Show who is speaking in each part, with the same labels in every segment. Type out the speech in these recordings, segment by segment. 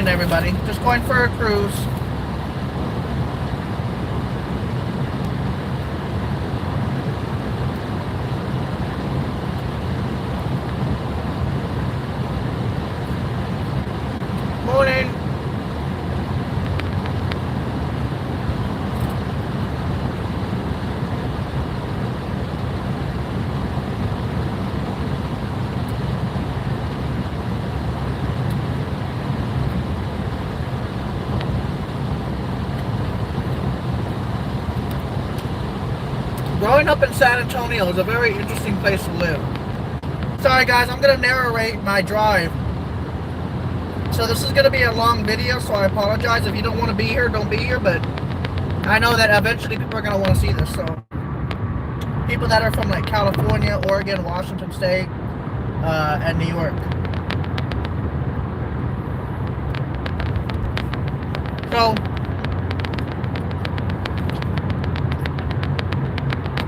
Speaker 1: morning, everybody. Just going for a cruise. Morning. Growing up in San Antonio is a very interesting place to live. Sorry guys, I'm going to narrate my drive. So this is going to be a long video, so I apologize. If you don't want to be here, don't be here, but I know that eventually people are going to want to see this. So people that are from like California, Oregon, Washington State, and New York. So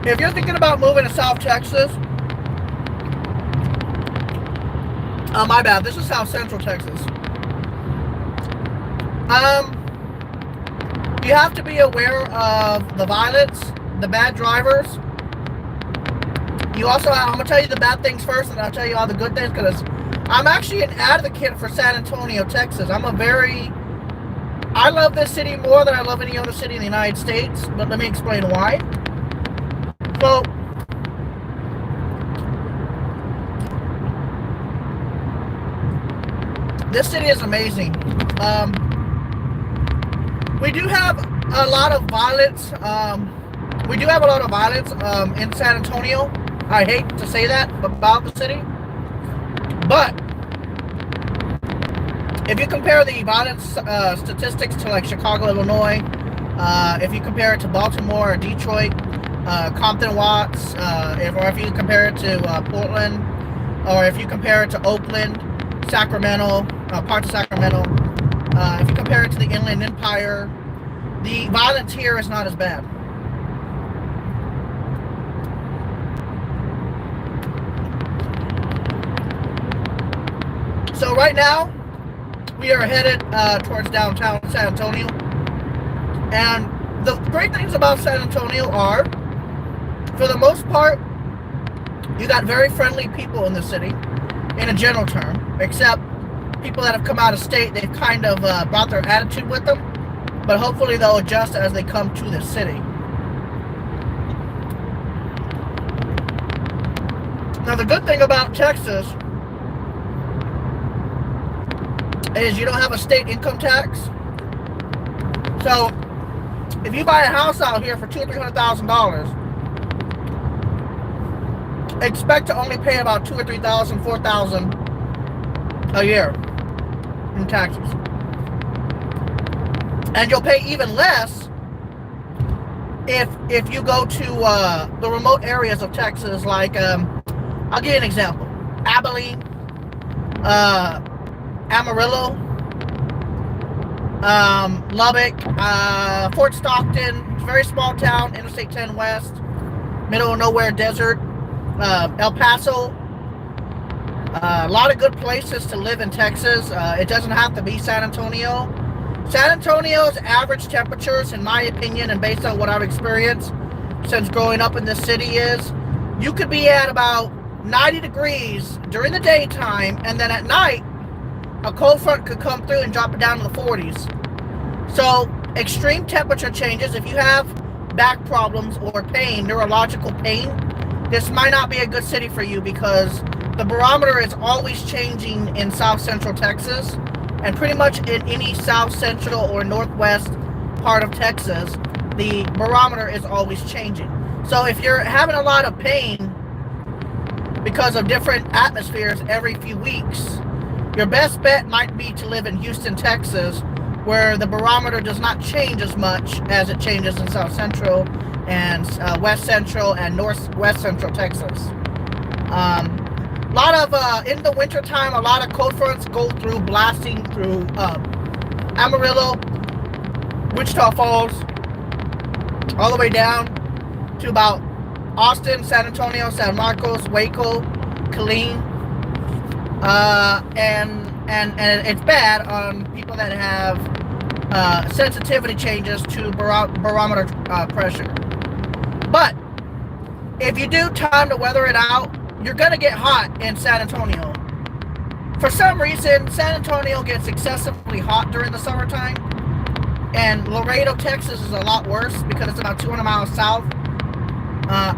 Speaker 1: if you're thinking about moving to South Texas, oh my bad, this is South Central Texas. You have to be aware of the violence, the bad drivers. You also, I'm gonna tell you the bad things first, and I'll tell you all the good things, because I'm actually an advocate for San Antonio, Texas. I love this city more than I love any other city in the United States, but let me explain why. So, this city is amazing. We do have a lot of violence. In San Antonio. I hate to say that about the city, but if you compare the violence statistics to like Chicago, Illinois, if you compare it to Baltimore or Detroit, Compton, Watts, or if you compare it to Portland, or if you compare it to Oakland, Sacramento, parts of Sacramento, if you compare it to the Inland Empire, the violence here is not as bad. So right now, we are headed towards downtown San Antonio, and the great things about San Antonio are, for the most part, you got very friendly people in the city, in a general term, except people that have come out of state. They've kind of brought their attitude with them, but hopefully they'll adjust as they come to the city. Now the good thing about Texas is you don't have a state income tax. So if you buy a house out here for $200,000 or $300,000, expect to only pay about $2,000 or $3,000, $4,000 a year in taxes, and you'll pay even less if you go to the remote areas of Texas. Like I'll give you an example: Abilene, Amarillo, Lubbock, Fort Stockton, very small town, Interstate 10 West, middle of nowhere desert, El Paso. A lot of good places to live in Texas. It doesn't have to be San Antonio. San Antonio's average temperatures, in my opinion, and based on what I've experienced since growing up in this city, is you could be at about 90 degrees during the daytime, and then at night a cold front could come through and drop it down to the 40s. So extreme temperature changes. If you have back problems or pain, neurological pain, this might not be a good city for you, because the barometer is always changing in South Central Texas, and pretty much in any South Central or Northwest part of Texas, the barometer is always changing. So if you're having a lot of pain because of different atmospheres every few weeks, your best bet might be to live in Houston, Texas, where the barometer does not change as much as it changes in South Central and West Central and Northwest Central Texas. A lot of, in the winter time, a lot of cold fronts go through, blasting through Amarillo, Wichita Falls, all the way down to about Austin, San Antonio, San Marcos, Waco, Killeen, and and it's bad on people that have sensitivity changes to barometer pressure. But if you do time to weather it out, you're going to get hot in San Antonio. For some reason, San Antonio gets excessively hot during the summertime, and Laredo, Texas is a lot worse because it's about 200 miles south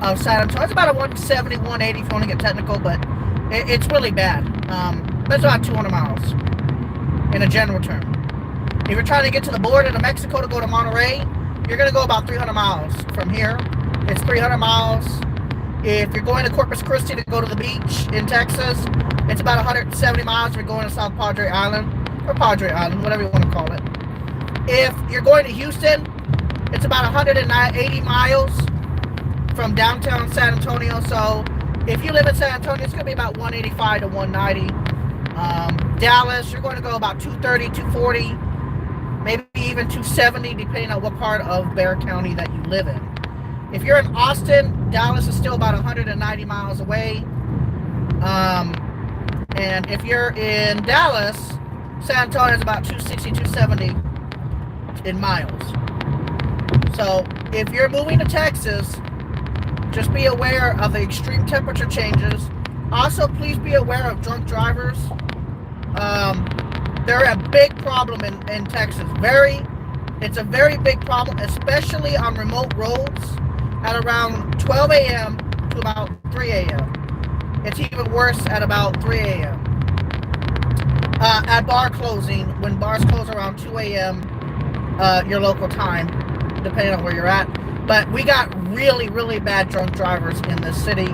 Speaker 1: of San Antonio. It's about a 170, 180 if you want to get technical, but it's really bad. But it's about 200 miles in a general term. If you're trying to get to the border to Mexico to go to Monterrey, you're going to go about 300 miles from here. It's 300 miles. If you're going to Corpus Christi to go to the beach in Texas, it's about 170 miles if you're going to South Padre Island, or Padre Island, whatever you want to call it. If you're going to Houston, it's about 180 miles from downtown San Antonio. So if you live in San Antonio, it's going to be about 185 to 190. Dallas, you're going to go about 230, 240, maybe even 270, depending on what part of Bexar County that you live in. If you're in Austin, Dallas is still about 190 miles away. And if you're in Dallas, San Antonio is about 260, 270 in miles. So if you're moving to Texas, just be aware of the extreme temperature changes. Also, please be aware of drunk drivers. They're a big problem in Texas. It's a very big problem, especially on remote roads at around 12 a.m. to about 3 a.m. It's even worse at about 3 a.m. At bar closing, when bars close around 2 a.m. Your local time, depending on where you're at. But we got really, really bad drunk drivers in this city.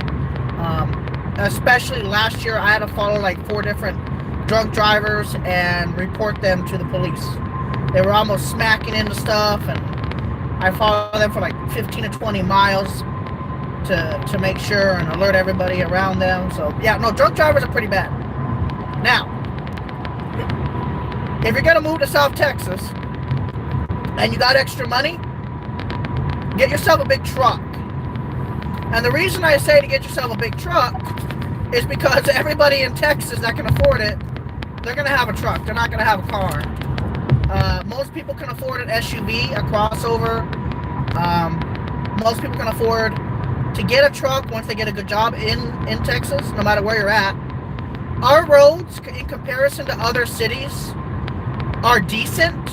Speaker 1: Especially last year, I had to follow like 4 different drunk drivers and report them to the police. They were almost smacking into stuff, and I followed them for like 15 to 20 miles to make sure and alert everybody around them. So yeah, no, drunk drivers are pretty bad. Now, if you're gonna move to South Texas and you got extra money, get yourself a big truck. And the reason I say to get yourself a big truck is because everybody in Texas that can afford it, they're gonna have a truck. They're not gonna have a car. Most people can afford an SUV, a crossover. Most people can afford to get a truck once they get a good job in Texas, no matter where you're at. Our roads, in comparison to other cities, are decent.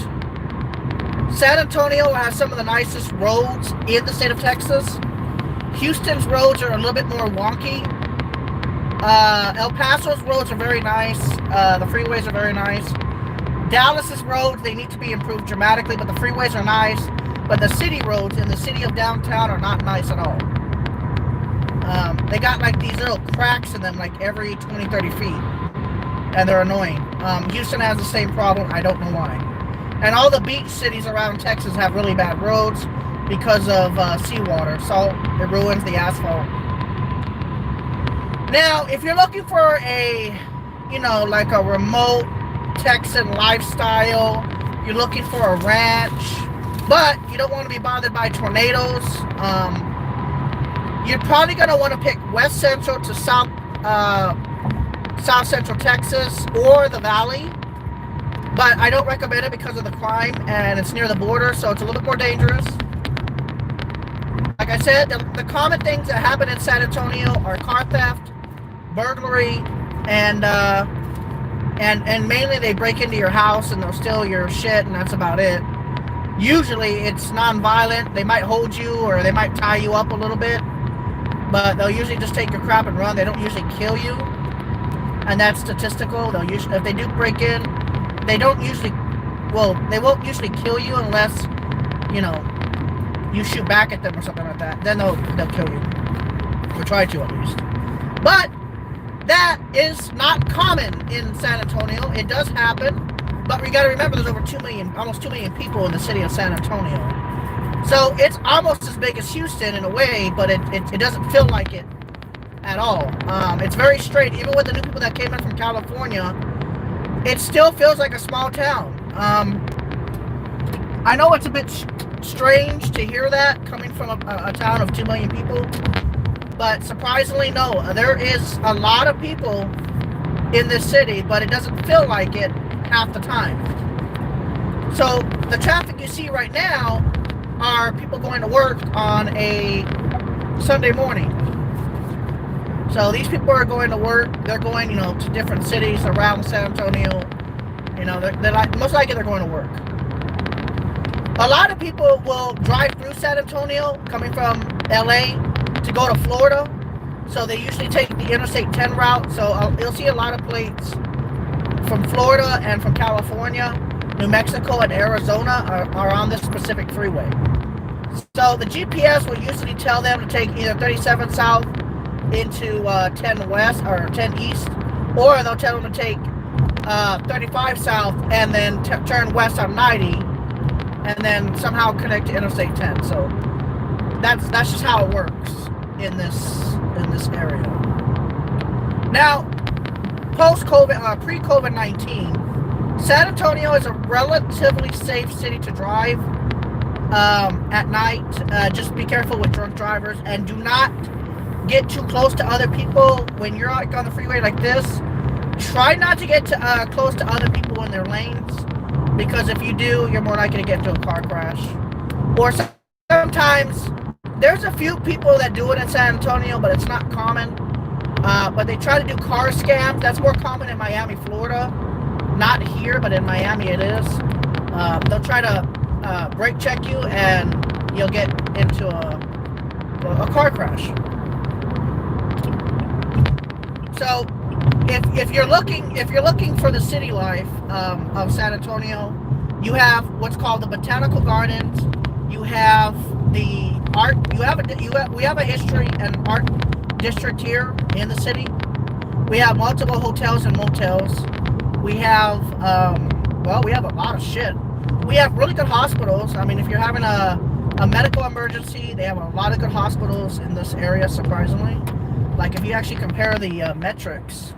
Speaker 1: San Antonio has some of the nicest roads in the state of Texas. Houston's roads are a little bit more wonky. El Paso's roads are very nice. The freeways are very nice. Dallas's roads, they need to be improved dramatically, but the freeways are nice. But the city roads in the city of downtown are not nice at all. They got like these little cracks in them like every 20, 30 feet. And they're annoying. Houston has the same problem. I don't know why. And all the beach cities around Texas have really bad roads because of seawater. Salt, it ruins the asphalt. Now, if you're looking for a, like a remote Texan lifestyle, you're looking for a ranch, but you don't want to be bothered by tornadoes, you're probably going to want to pick West Central to South Central Texas or the Valley. But I don't recommend it because of the crime, and it's near the border, so it's a little bit more dangerous. Like I said, the common things that happen in San Antonio are car theft, burglary, and mainly they break into your house and they'll steal your shit, and that's about it. Usually it's non-violent. They might hold you or they might tie you up a little bit, but they'll usually just take your crap and run. They don't usually kill you, and that's statistical. They'll usually, if they do break in, they won't usually kill you unless, you shoot back at them or something like that. Then they'll kill you. Or try to, at least. But that is not common in San Antonio. It does happen, but we got to remember there's almost 2 million people in the city of San Antonio. So it's almost as big as Houston in a way, but it doesn't feel like it at all. It's very straight. Even with the new people that came in from California, it still feels like a small town. I know it's a bit strange to hear that coming from a town of 2 million people, but surprisingly, no. There is a lot of people in this city, but it doesn't feel like it half the time. So the traffic you see right now are people going to work on a Sunday morning. So these people are going to work. They're going, to different cities around San Antonio. They're most likely they're going to work. A lot of people will drive through San Antonio coming from LA to go to Florida. So they usually take the Interstate 10 route. So you'll see a lot of plates from Florida and from California, New Mexico, and Arizona are on this specific freeway. So the GPS will usually tell them to take either 37 south into 10 west or 10 east, or they'll tell them to take 35 south and then turn west on 90 and then somehow connect to Interstate 10. So that's just how it works in this area. Now, post-COVID, pre-COVID-19, San Antonio is a relatively safe city to drive at night. Just be careful with drunk drivers and do not get too close to other people when you're on the freeway like this. Try not to get close to other people in their lanes, because if you do, you're more likely to get into a car crash. Or sometimes there's a few people that do it in San Antonio, but it's not common. But they try to do car scams. That's more common in Miami, Florida. Not here, but in Miami it is. They'll try to brake check you, and you'll get into a car crash. So if you're looking for the city life of San Antonio, you have what's called the Botanical Gardens. You have the art. We have a history and art district here in the city. We have multiple hotels and motels. We have we have a lot of shit. We have really good hospitals. I mean, if you're having a medical emergency, they have a lot of good hospitals in this area, surprisingly. Like, if you actually compare the metrics,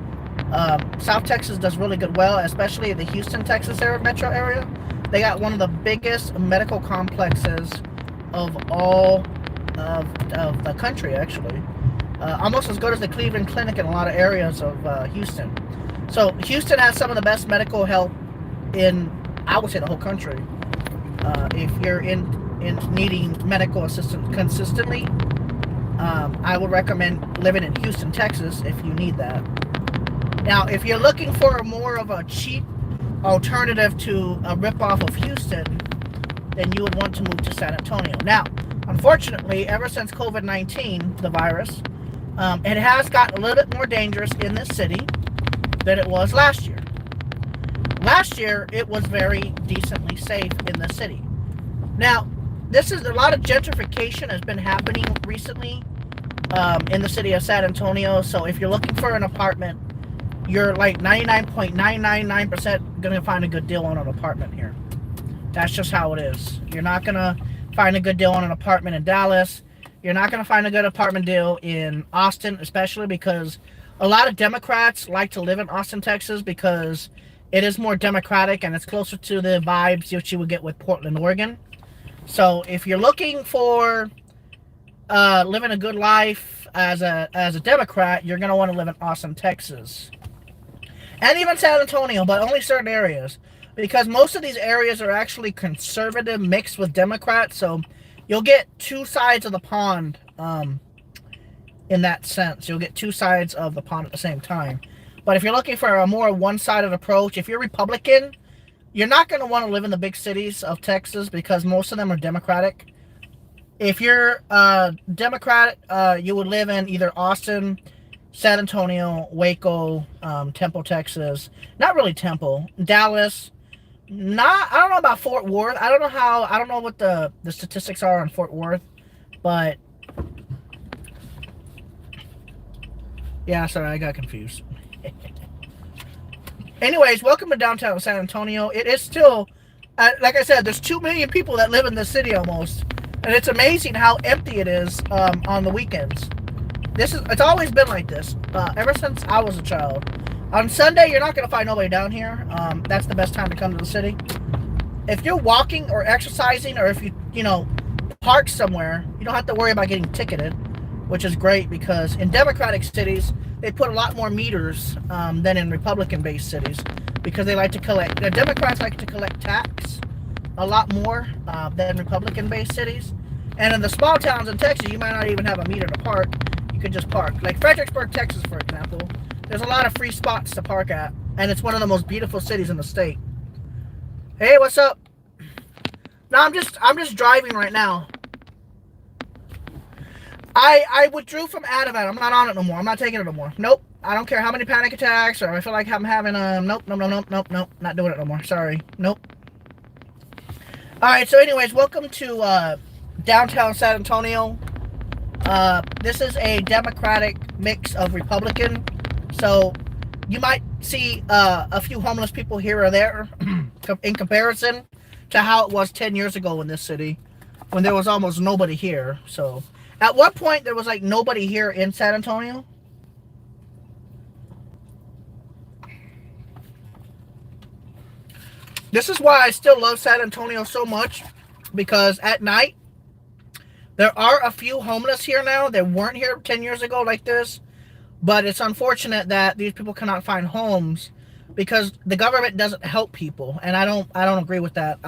Speaker 1: South Texas does really good well, especially the Houston, Texas metro area. They got one of the biggest medical complexes of all of the country, actually. Almost as good as the Cleveland Clinic in a lot of areas of Houston. So Houston has some of the best medical help in, I would say, the whole country. If you're in needing medical assistance consistently, I would recommend living in Houston, Texas, if you need that. Now, if you're looking for more of a cheap alternative to a ripoff of Houston, then you would want to move to San Antonio. Now, unfortunately, ever since COVID-19, the virus, it has gotten a little bit more dangerous in this city than it was last year. Last year, it was very decently safe in the city. Now, this is a lot of gentrification has been happening recently in the city of San Antonio. So if you're looking for an apartment, you're like 99.999% going to find a good deal on an apartment here. That's just how it is. You're not going to find a good deal on an apartment in Dallas. You're not going to find a good apartment deal in Austin, especially because a lot of Democrats like to live in Austin, Texas, because it is more democratic and it's closer to the vibes that you would get with Portland, Oregon. So if you're looking for living a good life as a Democrat, you're going to want to live in Austin, Texas. And even San Antonio, but only certain areas. Because most of these areas are actually conservative mixed with Democrats. So you'll get two sides of the pond in that sense. You'll get two sides of the pond at the same time. But if you're looking for a more one-sided approach, if you're Republican, you're not going to want to live in the big cities of Texas because most of them are Democratic. If you're Democrat, you would live in either Austin, San Antonio, Waco, Temple, Texas. Not really Temple. Dallas. I don't know about Fort Worth. I don't know what the statistics are on Fort Worth. But yeah, sorry, I got confused. Anyways, welcome to downtown San Antonio. It is still, like I said, there's 2 million people that live in this city almost. And it's amazing how empty it is on the weekends. It's always been like this, ever since I was a child. On Sunday, you're not going to find nobody down here. That's the best time to come to the city. If you're walking or exercising, or if you park somewhere, you don't have to worry about getting ticketed. which is great because in Democratic cities, they put a lot more meters than in Republican-based cities because they like to collect, the Democrats like to collect tax a lot more than Republican-based cities. And in the small towns in Texas, you might not even have a meter to park. You could just park. Like Fredericksburg, Texas, for example, there's a lot of free spots to park at, and it's one of the most beautiful cities in the state. Hey, what's up? No, I'm just driving right now. I withdrew from Ativan. I'm not on it no more. I'm not taking it no more. Nope. I don't care how many panic attacks or I feel like I'm having nope, not doing it no more. Sorry. Nope. Alright, so anyways, welcome to downtown San Antonio. This is a Democratic mix of Republican. So you might see a few homeless people here or there in comparison to how it was 10 years ago in this city when there was almost nobody here. So at what point there was like nobody here in San Antonio? This is why I still love San Antonio so much, because at night there are a few homeless here now. They weren't here 10 years ago like this, but it's unfortunate that these people cannot find homes because the government doesn't help people, and I don't agree with that.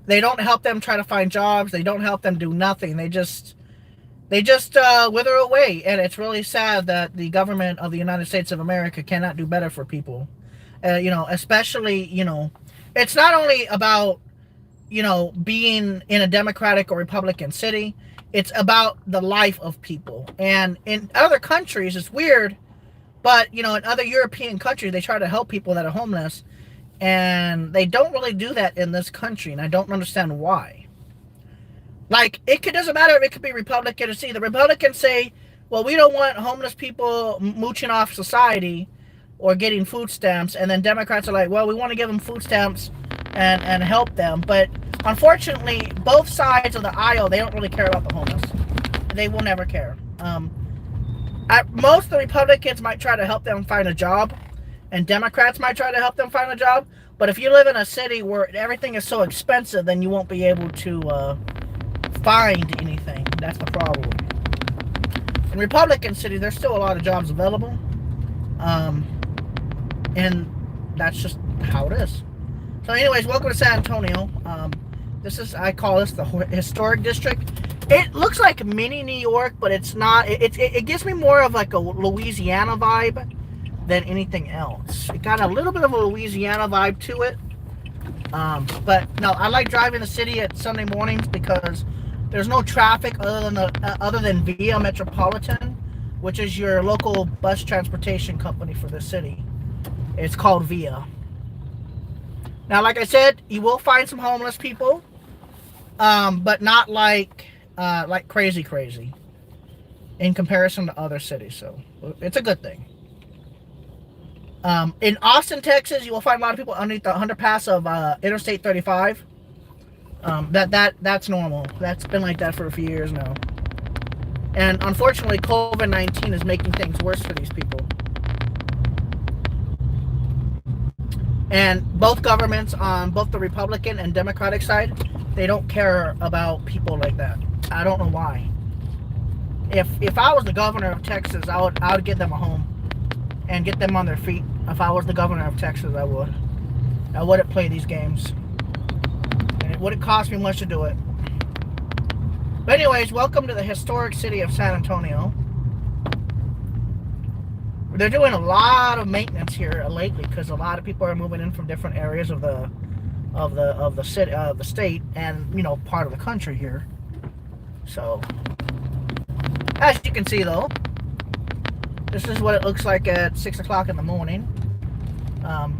Speaker 1: They don't help them try to find jobs. They don't help them do nothing. They just wither away, and it's really sad that the government of the United States of America cannot do better for people. Especially, it's not only about, being in a Democratic or Republican city. It's about the life of people. And in other countries, it's weird, but, in other European countries, they try to help people that are homeless. And they don't really do that in this country, and I don't understand why. Like, doesn't matter if it could be Republican or see. The Republicans say, well, we don't want homeless people mooching off society or getting food stamps, and then Democrats are like, well, we want to give them food stamps and help them. But unfortunately, both sides of the aisle, they don't really care about the homeless. They will never care. Most of the Republicans might try to help them find a job, and Democrats might try to help them find a job. But if you live in a city where everything is so expensive, then you won't be able to find anything. That's the problem. In Republican cities, there's still a lot of jobs available. And that's just how it is. So anyways, welcome to San Antonio. I call this the historic district. It looks like mini New York, but it's not. It gives me more of like a Louisiana vibe than anything else. It got a little bit of a Louisiana vibe to it. But no, I like driving the city at Sunday mornings because there's no traffic other than Via Metropolitan, which is your local bus transportation company for the city. It's called Via. Now, like I said, you will find some homeless people, but not like crazy in comparison to other cities. So it's a good thing. In Austin, Texas, you will find a lot of people underneath the underpass of Interstate 35. That's normal. That's been like that for a few years now. And unfortunately, COVID-19 is making things worse for these people. And both governments, on both the Republican and Democratic side, they don't care about people like that. I don't know why. If I was the governor of Texas, I would get them a home and get them on their feet. If I was the governor of Texas, I would. I wouldn't play these games. And it wouldn't cost me much to do it. But anyways, welcome to the historic city of San Antonio. They're doing a lot of maintenance here lately because a lot of people are moving in from different areas of the city, the state, and part of the country here. So, as you can see, though, this is what it looks like at 6 o'clock in the morning.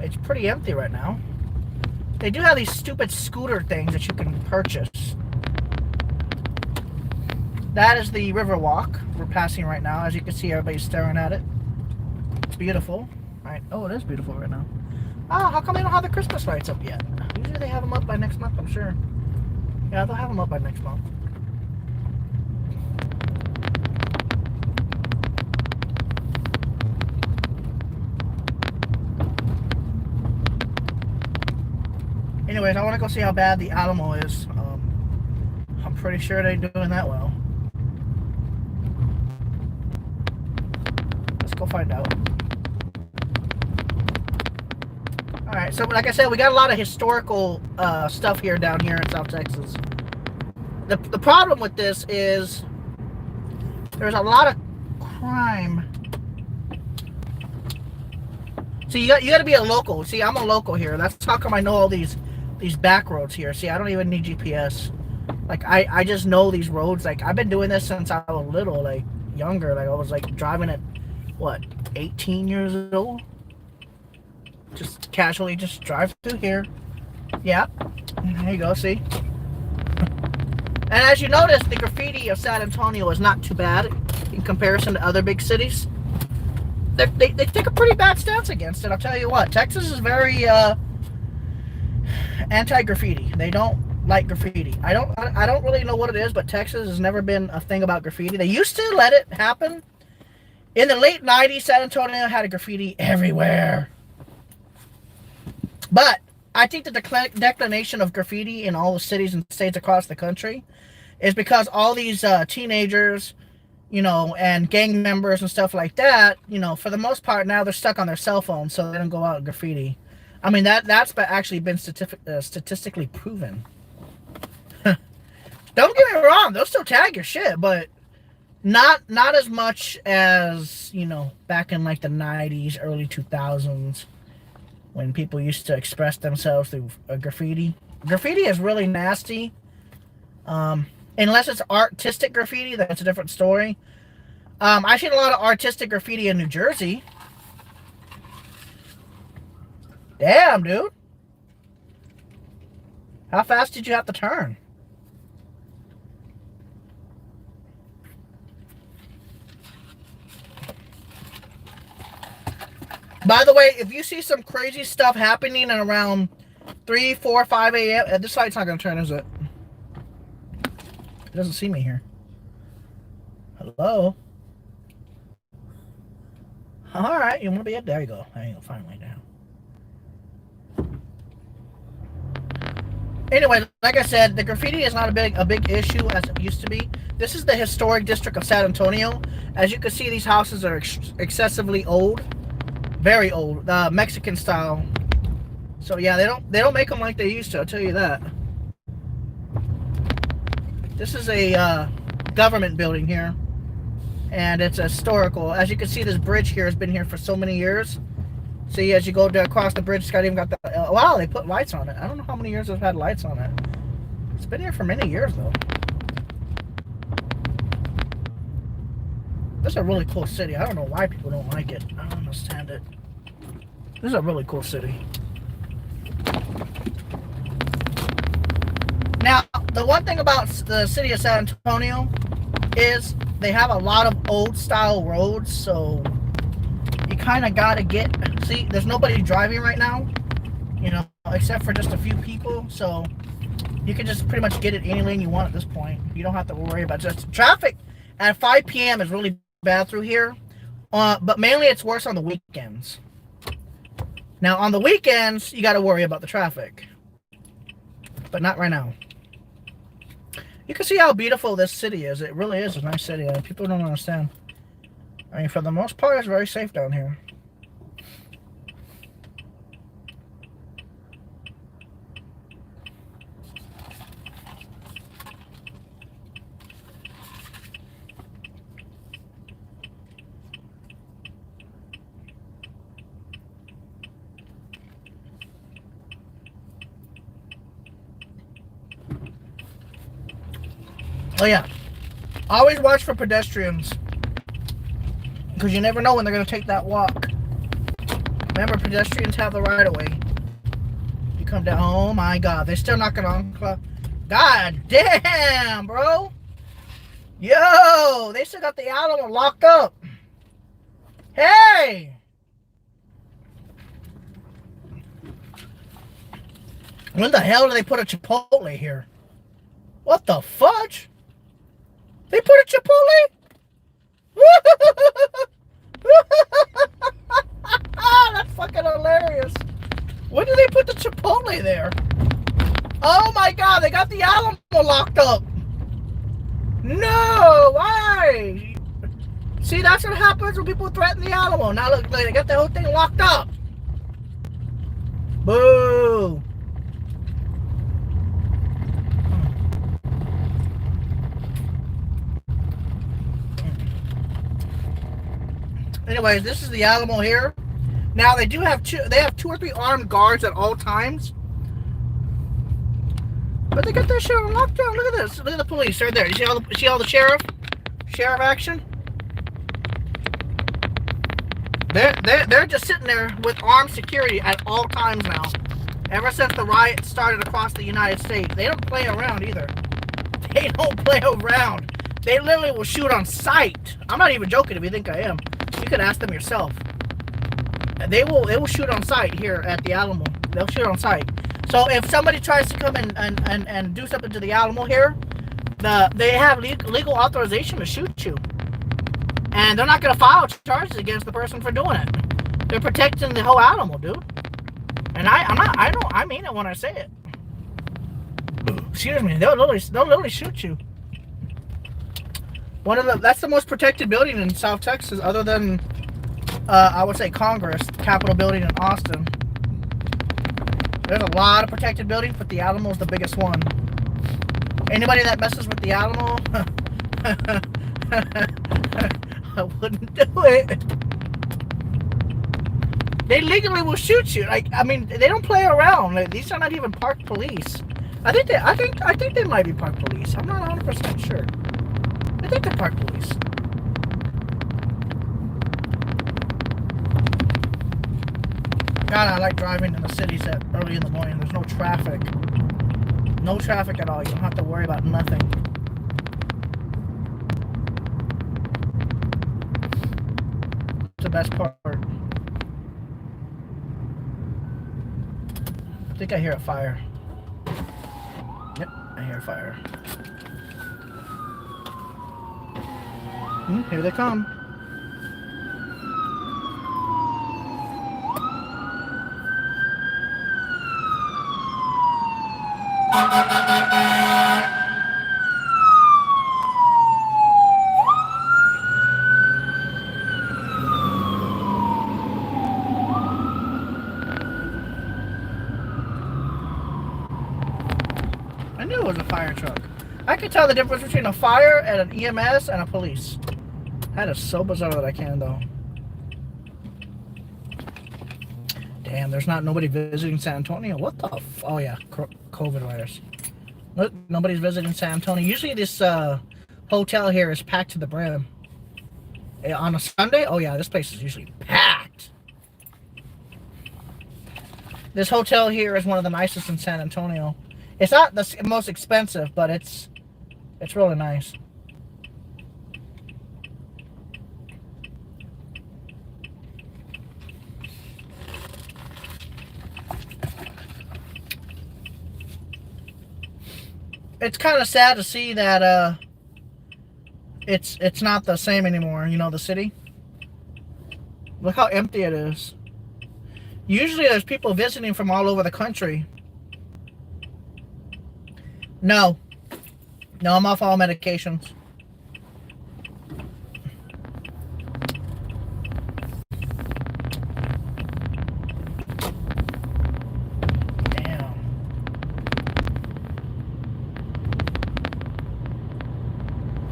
Speaker 1: It's pretty empty right now. They do have these stupid scooter things that you can purchase. That is the Riverwalk we're passing right now. As you can see, everybody's staring at it. It's beautiful. Right? Oh, it is beautiful right now. Oh, how come they don't have the Christmas lights up yet? Usually they have them up by next month, I'm sure. Yeah, they'll have them up by next month. Anyways, I want to go see how bad the Alamo is. I'm pretty sure they're doing that well. go find out. Alright, so like I said, we got a lot of historical stuff here down here in South Texas. The problem with this is there's a lot of crime. See, you got to be a local. See, I'm a local here. That's how come I know all these back roads here. See, I don't even need GPS. Like, I just know these roads. Like, I've been doing this since I was little, like, younger. Like, I was, like, driving at, what, 18 years old? Just casually just drive through here. Yeah. There you go, see? And as you notice, the graffiti of San Antonio is not too bad in comparison to other big cities. They take a pretty bad stance against it. I'll tell you what. Texas is very anti-graffiti. They don't like graffiti. I don't really know what it is, but Texas has never been a thing about graffiti. They used to let it happen. In the late 90s, San Antonio had a graffiti everywhere. But I think the declination of graffiti in all the cities and states across the country is because all these teenagers, you know, and gang members and stuff like that, you know, for the most part now they're stuck on their cell phones, so they don't go out and graffiti. I mean, that's actually been statistically proven. Don't get me wrong, they'll still tag your shit, but not as much as, you know, back in like the 90s, early 2000s. When people used to express themselves through graffiti. Graffiti is really nasty. Unless it's artistic graffiti, that's a different story. I've seen a lot of artistic graffiti in New Jersey. Damn, dude. How fast did you have to turn? By the way, if you see some crazy stuff happening at around 3, 4, 5 a.m., this light's not going to turn, is it? It doesn't see me here. Hello? Alright, you want to be up? There you go. There you go, finally now. Anyway, like I said, the graffiti is not a big issue as it used to be. This is the historic district of San Antonio. As you can see, these houses are excessively old. Very old, Mexican style. So yeah, they don't make them like they used to. I'll tell you that. This is a government building here, and it's historical. As you can see, this bridge here has been here for so many years. See, as you go across the bridge, it's got even got the. Wow, they put lights on it. I don't know how many years it's had lights on it. It's been here for many years though. This is a really cool city. I don't know why people don't like it. I don't understand it. This is a really cool city. Now, the one thing about the city of San Antonio is they have a lot of old style roads, so you kind of got to get... See, there's nobody driving right now, you know, except for just a few people, so you can just pretty much get it any lane you want at this point. You don't have to worry about just traffic. At 5 p.m. is really bad through here, but mainly it's worse on the weekends. Now on the weekends you got to worry about the traffic, but not right now. You can see how beautiful this city is. It really is a nice city. People don't understand. I mean, for the most part, it's very safe down here. Oh yeah, always watch for pedestrians, because you never know when they're going to take that walk. Remember, pedestrians have the right of way. You come down, oh my god, they're still knocking on. God damn, bro. Yo, they still got the Alamo locked up. Hey. When the hell did they put a Chipotle here? What the fudge? They put a Chipotle? That's fucking hilarious. When did they put the Chipotle there? Oh my god, they got the Alamo locked up. No, why? See, that's what happens when people threaten the Alamo. Now look, they got the whole thing locked up. Boo! Anyways, this is the Alamo here. Now they do have they have 2 or 3 armed guards at all times. But they got that shit on lockdown. Look at this. Look at the police right there. You see all the sheriff action? They're just sitting there with armed security at all times now. Ever since the riots started across the United States. They don't play around either. They don't play around. They literally will shoot on sight. I'm not even joking if you think I am. You can ask them yourself. They will shoot on sight here at the Alamo. They'll shoot on sight. So if somebody tries to come and do something to the Alamo here, they have legal authorization to shoot you. And they're not going to file charges against the person for doing it. They're protecting the whole Alamo, dude. And I mean it when I say it. Excuse me. They'll literally shoot you. That's the most protected building in South Texas, other than I would say Congress, Capitol building in Austin. There's a lot of protected buildings, but the Alamo is the biggest one. Anybody that messes with the Alamo, I wouldn't do it. They legally will shoot you. Like, I mean, they don't play around. Like, these are not even park police. I think they might be park police. I'm not 100% sure. I think they're park police. God, I like driving in the cities early in the morning. There's no traffic. No traffic at all. You don't have to worry about nothing. It's the best part. I think I hear a fire. Yep, I hear a fire. Here they come. I knew it was a fire truck. I could tell the difference between a fire and an EMS and a police. That is so bizarre that I can, though. Damn, there's nobody visiting San Antonio. What the oh yeah, COVID virus. Look, nobody's visiting San Antonio. Usually this hotel here is packed to the brim. On a Sunday, oh yeah, this place is usually packed. This hotel here is one of the nicest in San Antonio. It's not the most expensive, but it's really nice. It's kind of sad to see that it's not the same anymore, you know, the city. Look how empty it is. Usually there's people visiting from all over the country. No, I'm off all medications.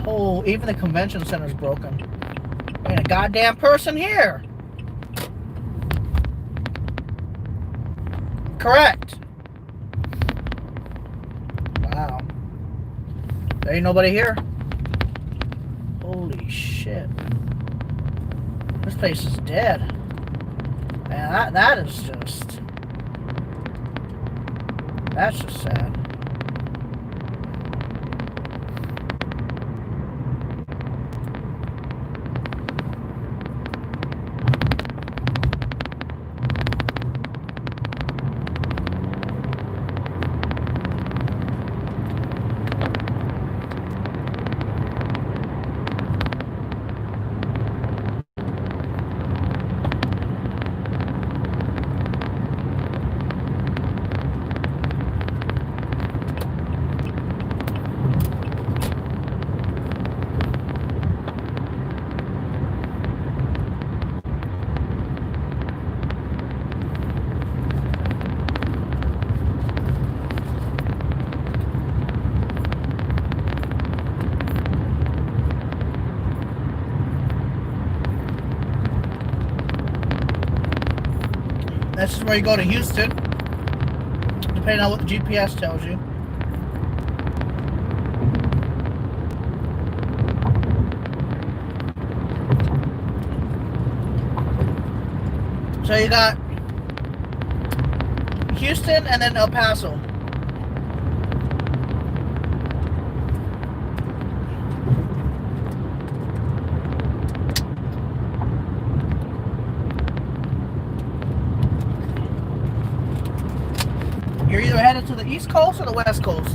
Speaker 1: Oh, even the convention center's broken. Ain't a goddamn person here. Correct. Wow. There ain't nobody here. Holy shit. This place is dead. Man, that is just... That's just sad. This is where you go to Houston, depending on what the GPS tells you. So you got Houston and then El Paso. You're either headed to the East Coast or the West Coast.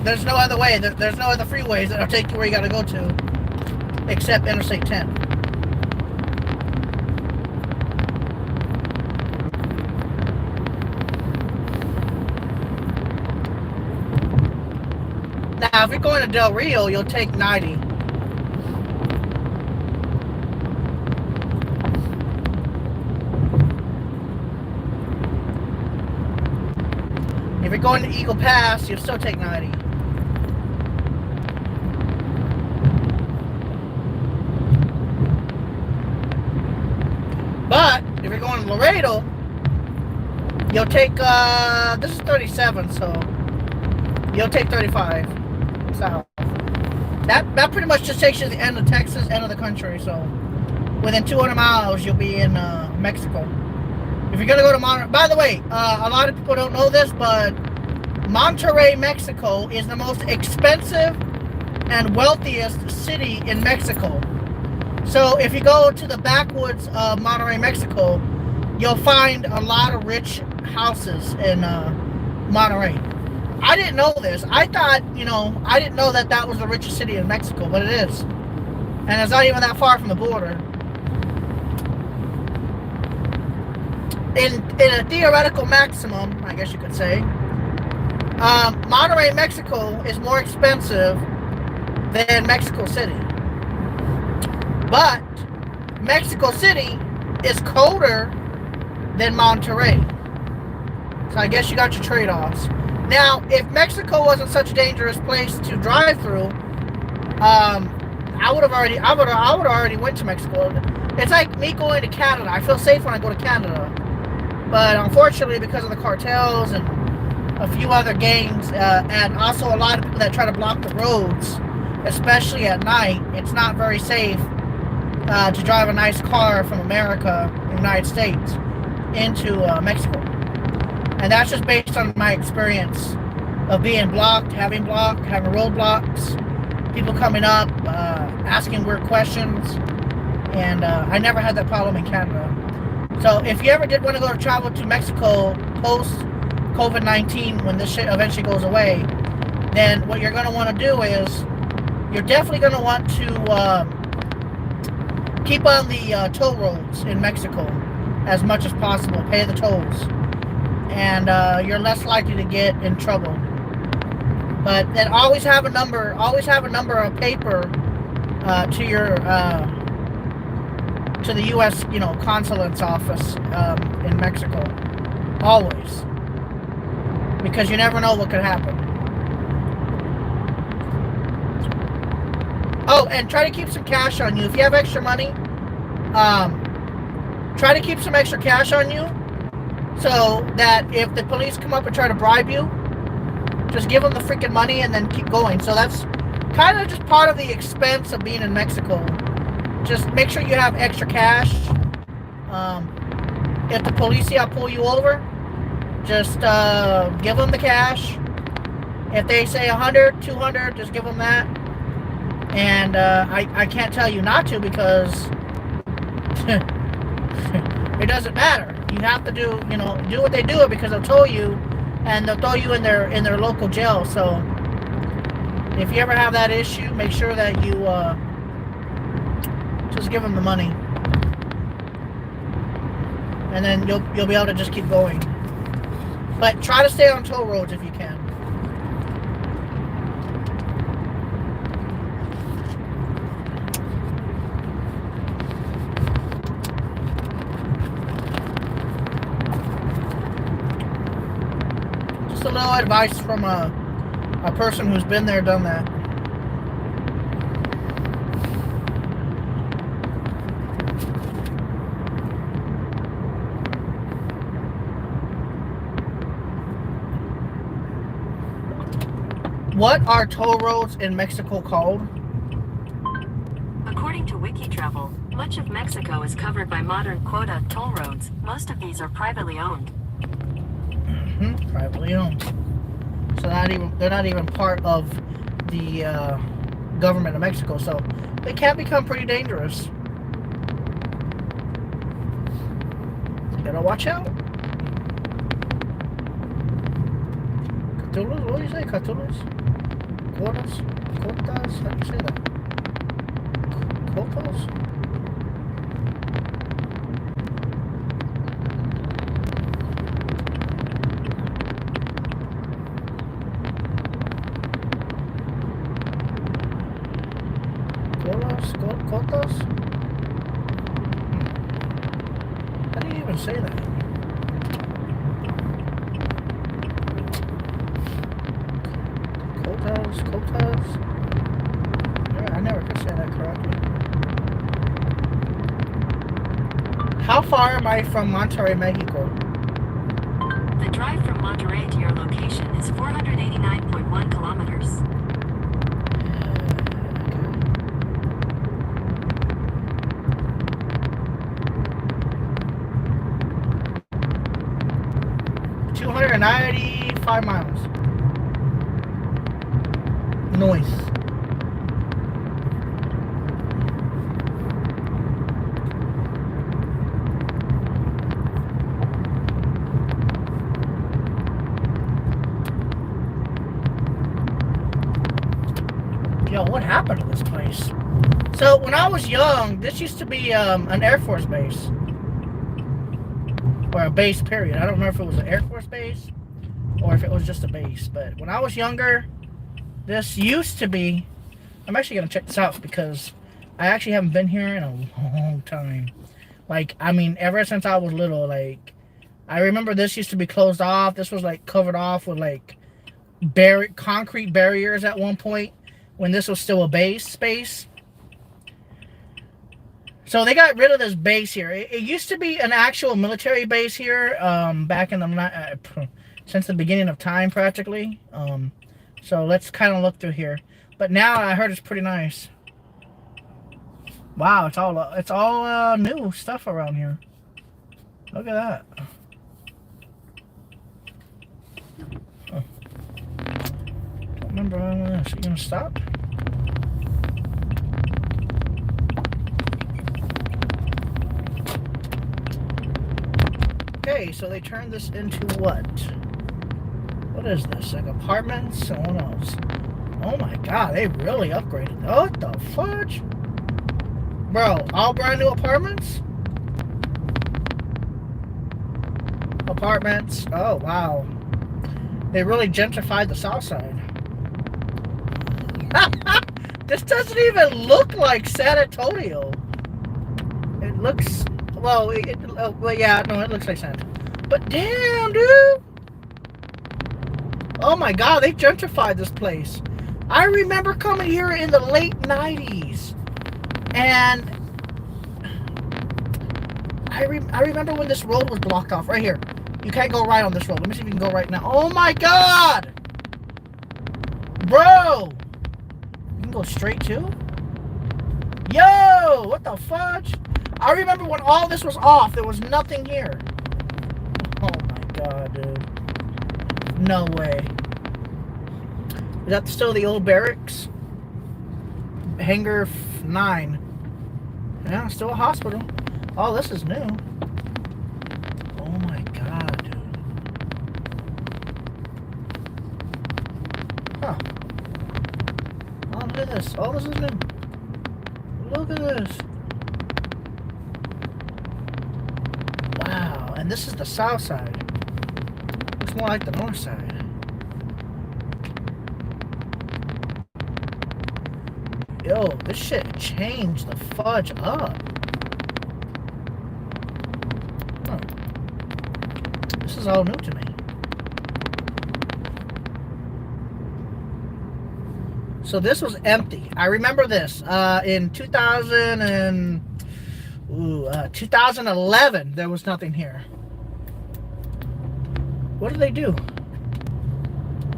Speaker 1: There's no other way. There's no other freeways that'll take you where you got to go to, except Interstate 10. Now, if you're going to Del Rio, you'll take 90. If you're going to Eagle Pass, you'll still take 90. But if you're going to Laredo, you'll take, this is 37, so you'll take 35 south. That pretty much just takes you to the end of Texas, end of the country, so within 200 miles, you'll be in Mexico. If you're going to go to Monterrey, by the way, a lot of people don't know this, but Monterrey, Mexico is the most expensive and wealthiest city in Mexico. So if you go to the backwoods of Monterrey, Mexico, you'll find a lot of rich houses in Monterrey. I didn't know this. I thought, I didn't know that was the richest city in Mexico, but it is. And it's not even that far from the border. In a theoretical maximum, I guess you could say, Monterrey, Mexico is more expensive than Mexico City. But Mexico City is colder than Monterrey. So I guess you got your trade-offs. Now, if Mexico wasn't such a dangerous place to drive through, I would have already went to Mexico. It's like me going to Canada. I feel safe when I go to Canada. But unfortunately, because of the cartels and a few other gangs, and also a lot of people that try to block the roads, especially at night, it's not very safe to drive a nice car from America, the United States, into Mexico. And that's just based on my experience of being blocked, having roadblocks, people coming up, asking weird questions, and I never had that problem in Canada. So if you ever did want to go to travel to Mexico post COVID-19, when this shit eventually goes away, then what you're going to want to do is you're definitely going to want to keep on the toll roads in Mexico as much as possible. Pay the tolls, and you're less likely to get in trouble. But then always have a number of paper to your to the U.S. consulate's office in Mexico, always, because you never know what could happen. Oh, and try to keep some cash on you. If you have extra money, try to keep some extra cash on you, so that if the police come up and try to bribe you, just give them the freaking money and then keep going. So that's kind of just part of the expense of being in Mexico. Just make sure you have extra cash. If the police pull you over, just give them the cash. If they say 100, 200, just give them that. And I can't tell you not to, because it doesn't matter. You have to do what they do, because they'll tow you, and they'll throw you in their local jail. So if you ever have that issue, make sure that you just give them the money, and then you'll be able to just keep going. But try to stay on toll roads if you can. Just a little advice from a person who's been there, done that. What are toll roads in Mexico called?
Speaker 2: According to WikiTravel, much of Mexico is covered by modern quota toll roads. Most of these are privately owned.
Speaker 1: Privately owned. So they're not even part of the government of Mexico. So they can become pretty dangerous. Gotta watch out. Cthulhu? What do you say? Cthulhu's? Quotas? Quotas? How do you say that? Quotas? Quotas? How do you even say that? Quotas? Yeah, I never could say that correctly. How far am I from Monterrey, Mexico?
Speaker 2: The drive from Monterrey to your location is 489.1 kilometers. 295 miles. Noise. Yo, what happened to this place? So when I was young, this used to be an Air Force base. Or a base, period. I don't remember if it was an Air Force base or if it was just a base. But when I was younger, this used to be... I'm actually going to check this out because I actually haven't been here in a long time. Like, I mean, ever since I was little, like... I remember this used to be closed off. This was, like, covered off with, like, concrete barriers at one point when this was still a base space. So they got rid of this base here. It used to be an actual military base here back in the since the beginning of time, practically. So let's kind of look through here. But now I heard it's pretty nice. Wow, it's all new stuff around here. Look at that. Huh. Don't remember all this. You gonna stop? Okay, so they turned this into what? What is this? Like apartments and what else? Oh my god, they really upgraded. What the fudge? Bro, all brand new apartments? Apartments. Oh wow. They really gentrified the south side. This doesn't even look like San Antonio. It looks... Well, yeah, no, it looks like San Antonio. But damn, dude! Oh my god, they gentrified this place. I remember coming here in the late 90s. And... I remember when this road was blocked off. Right here. You can't go right on this road. Let me see if you can go right now. Oh my god! Bro! You can go straight too? Yo! What the fudge? I remember when all this was off, there was nothing here. Oh my god, dude. No way. Is that still the old barracks? Hangar 9. Yeah, still a hospital. Oh, this is new. Oh my god, dude. Huh. Oh, look at this. Oh, this is new. Look at this. Wow, and this is the south side. Looks more like the north side. Yo, this shit changed the fudge up. Huh. This is all new to me. So this was empty. I remember this. In 2011, there was nothing here. What do they do?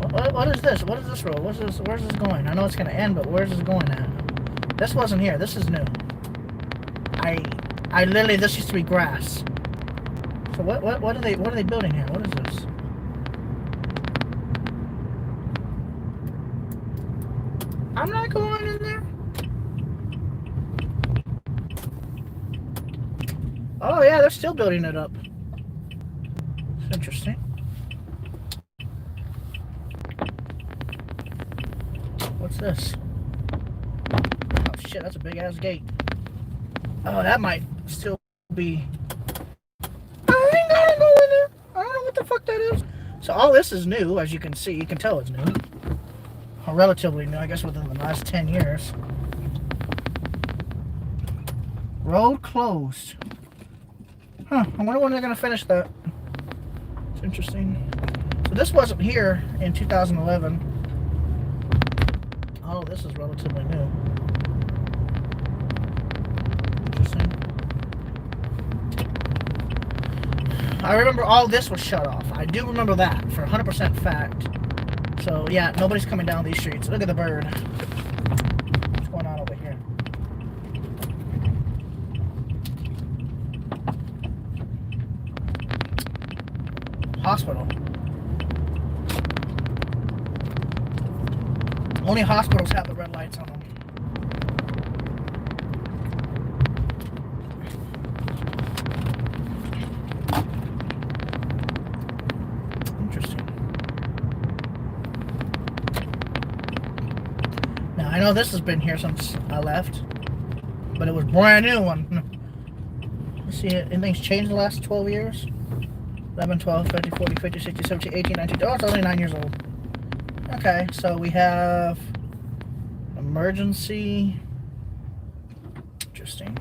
Speaker 2: Oh, What is this? What is this road? Where's this going? I know it's gonna end, but where's this going at? This wasn't here. This is new. I literally, this used to be grass. So what are they building here? What is this? I'm not going in there. Oh yeah, they're still building it up. It's interesting. What's this? Oh shit, that's a big ass gate. Oh, that might still be. I ain't gotta go in there. I don't know what the fuck that is. So all this is new, as you can see. You can tell it's new. Or relatively new, I guess, within the last 10 years. Road closed. Huh, I wonder when they're gonna finish that. It's interesting. So this wasn't here in 2011. Oh, this is relatively new. Interesting. I remember all this was shut off. I do remember that for 100% fact. So yeah, nobody's coming down these streets. Look at the bird. What's going on over here? Hospital. Only hospitals have the red lights on them. Interesting. Now, I know this has been here since I left, but it was brand new one. Let's see, anything's changed in the last 12 years? 11, 12, 13, 14, 15, 16, 17, 18, 19. Oh, it's only 9 years old. Okay, so we have emergency. Interesting.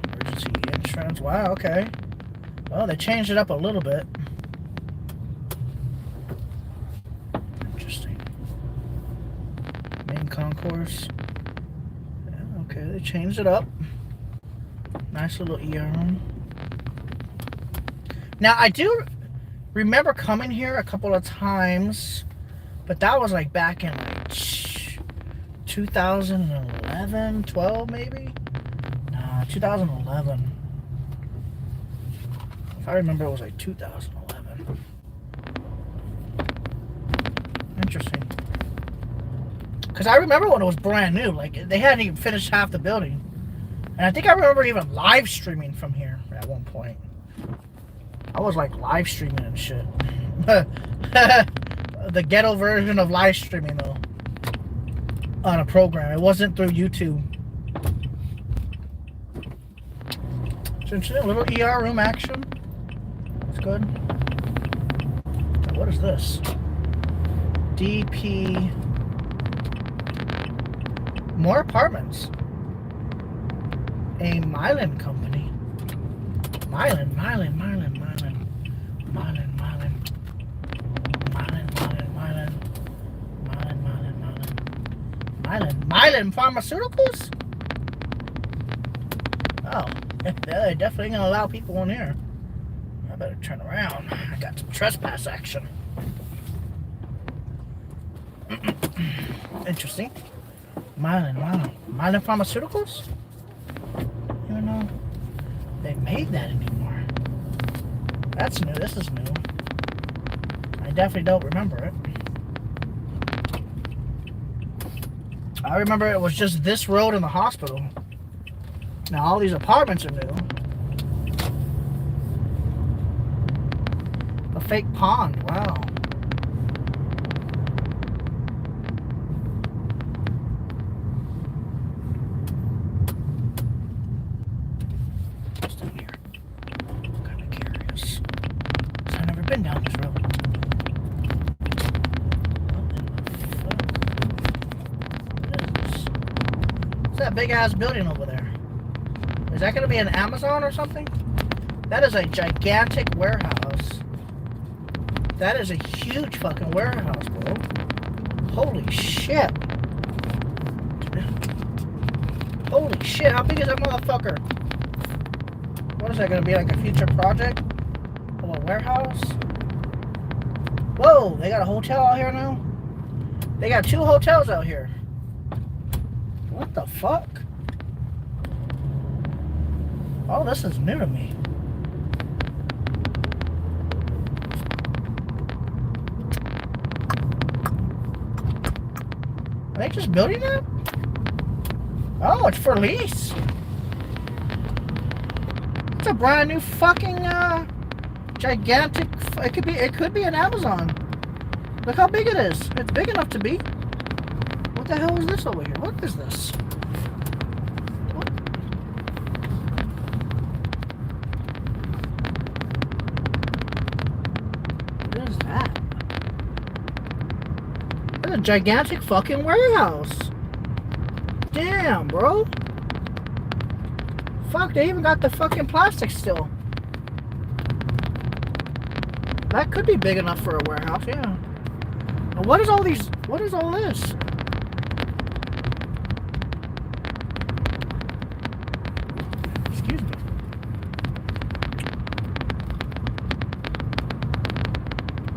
Speaker 2: Emergency insurance. Wow, okay. Well, they changed it up a little bit. Interesting. Main concourse. Yeah, okay, they changed it up. Nice little ER room. Now, I do remember coming here a couple of times, but that was like back in like 2011, 12 maybe? Nah, 2011. If I remember, it was like 2011. Interesting. Because I remember when it was brand new, like they hadn't even finished half the building. And I think I remember even live streaming from here at one point. I was like live streaming and shit. The ghetto version of live streaming though. On a program. It wasn't through YouTube. So a little ER room action. That's good. What is this? DP. More apartments. A Mylan company. Mylan. Mylan Pharmaceuticals? Oh, they're definitely gonna allow people in here. I better turn around. I got some trespass action. Interesting. Mylan Pharmaceuticals? You know, they made that anymore. That's new. This is new. I definitely don't remember it. I remember it was just this road and the hospital. Now all these apartments are new. A fake pond, wow. What's down here? I'm kind of curious. I've never been down this road. That big ass building over there. Is that gonna be an Amazon or something? That is a gigantic warehouse. That is a huge fucking warehouse, bro. Holy shit. Holy shit, how big is that motherfucker? What is that gonna be, like a future project of a warehouse? Whoa, they got a hotel out here now? They got 2 hotels out here. What the fuck? All this is new to me. Are they just building that? Oh, it's for lease. It's a brand new fucking gigantic. It could be an Amazon. Look how big it is. It's big enough to be. What the hell is this over here? What is this? What? What is that? It's a gigantic fucking warehouse. Damn, bro. Fuck, they even got the fucking plastic still. That could be big enough for a warehouse, yeah. And what is all these? What is all this? Excuse me.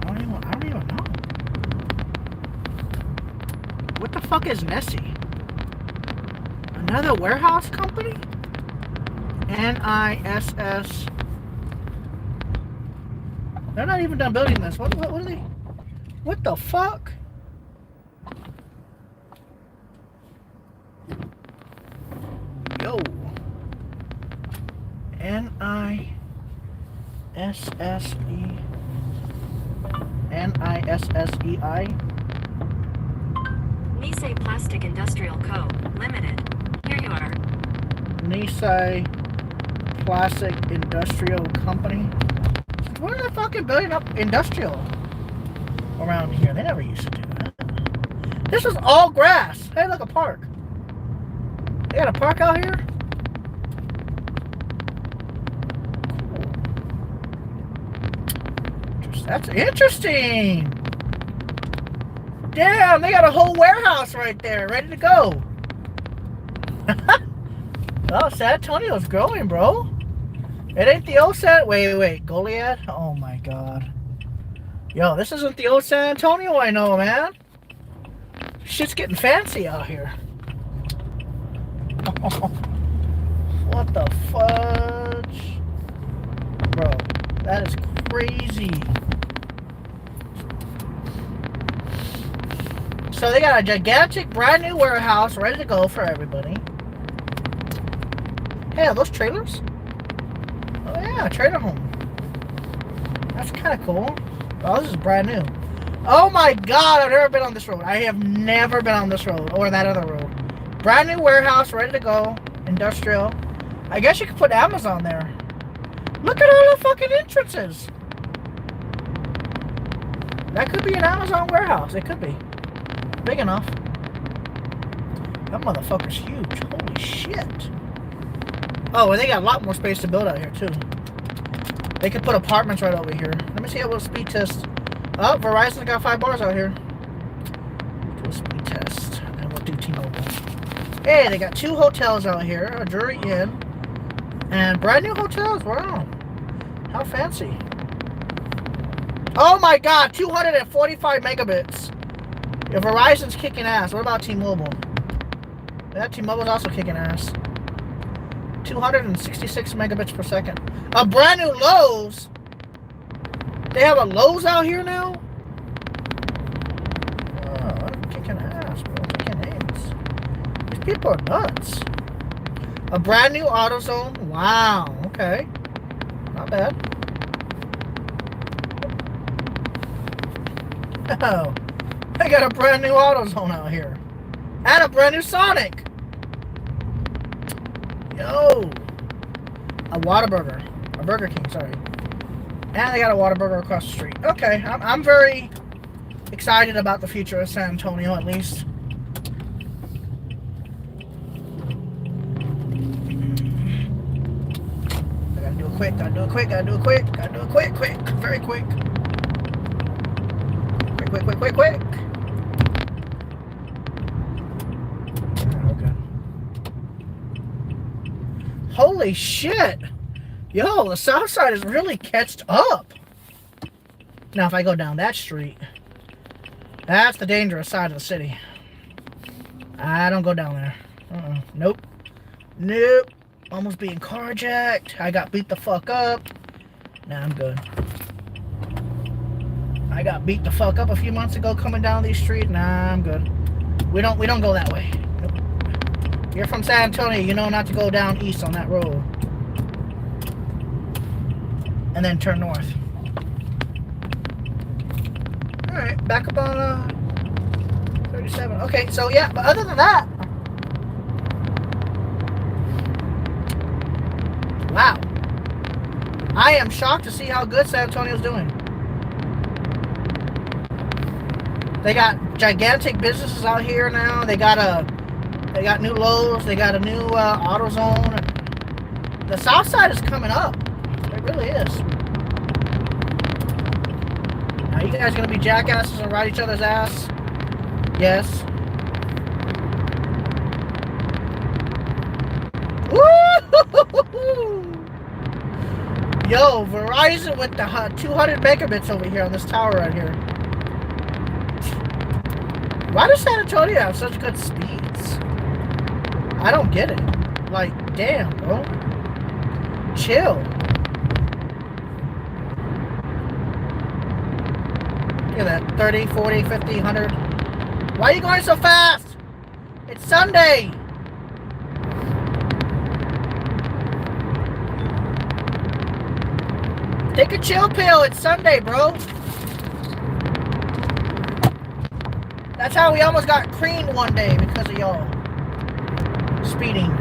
Speaker 2: I don't even know. What the fuck is Nessie? Another warehouse company? NISS. They're not even done building this. What are they? What the fuck? Yo. NISSE. NISSEI.
Speaker 3: Nisei Plastic Industrial Co. Limited. Here you are.
Speaker 2: Nisei Plastic Industrial Company. What are they fucking building up industrial around here? They never used to do that. This was all grass. Hey, look, a park. They got a park out here? Cool. That's interesting. Damn, they got a whole warehouse right there, ready to go. Oh, San Antonio's growing, bro. It ain't the old San... Wait. Goliad? Oh, my God. Yo, this isn't the old San Antonio I know, man. Shit's getting fancy out here. What the fudge? Bro, that is crazy. So they got a gigantic brand new warehouse ready to go for everybody. Hey, are those trailers? Oh yeah, trailer home. That's kind of cool. Oh, this is brand new. Oh my God, I've never been on this road. I have never been on this road or that other road. Brand new warehouse, ready to go. Industrial. I guess you could put Amazon there. Look at all the fucking entrances. That could be an Amazon warehouse. It could be. Big enough. That motherfucker's huge. Holy shit. Oh, and they got a lot more space to build out here, too. They could put apartments right over here. Let me see how we'll speed test. Oh, Verizon's got 5 bars out here. Do a speed test. And we'll do T-Mobile. Hey, they got 2 hotels out here. A Drury Inn. And brand new hotels. Wow. How fancy. Oh my God, 245 megabits. Yeah, Verizon's kicking ass. What about T-Mobile? Yeah, T-Mobile's also kicking ass. 266 megabits per second. A brand new Lowe's. They have a Lowe's out here now? Oh, I'm kicking ass, bro. Kicking names. These people are nuts. A brand new AutoZone. Wow. Okay. Not bad. Oh. They got a brand new AutoZone out here. And a brand new Sonic. Yo. A Whataburger. A Burger King, sorry. And they got a Whataburger across the street. Okay, I'm very excited about the future of San Antonio, at least. I gotta do it quick, gotta do it quick, gotta do it quick, gotta do it quick, very quick. Quick. Okay. Holy shit! Yo, the south side is really catched up. Now, if I go down that street, that's the dangerous side of the city. I don't go down there. Nope. Nope. Almost being carjacked. I got beat the fuck up. Nah, I'm good. I got beat the fuck up a few months ago coming down these streets. Nah, I'm good. We don't go that way. Nope. You're from San Antonio, you know not to go down east on that road. And then turn north. Alright, back up on 37. Okay, so yeah, but other than that, wow. I am shocked to see how good San Antonio's doing. They got gigantic businesses out here now. They got new Lowe's. They got a new AutoZone. The South Side is coming up. It really is. Now you guys gonna be jackasses and ride each other's ass? Yes. Woo! Yo, Verizon with the 200 megabits over here on this tower right here. Why does San Antonio have such good speeds? I don't get it. Like, damn, bro. Chill. Look at that. 30, 40, 50, 100. Why are you going so fast? It's Sunday. Take a chill pill. It's Sunday, bro. That's how we almost got creamed one day because of y'all speeding.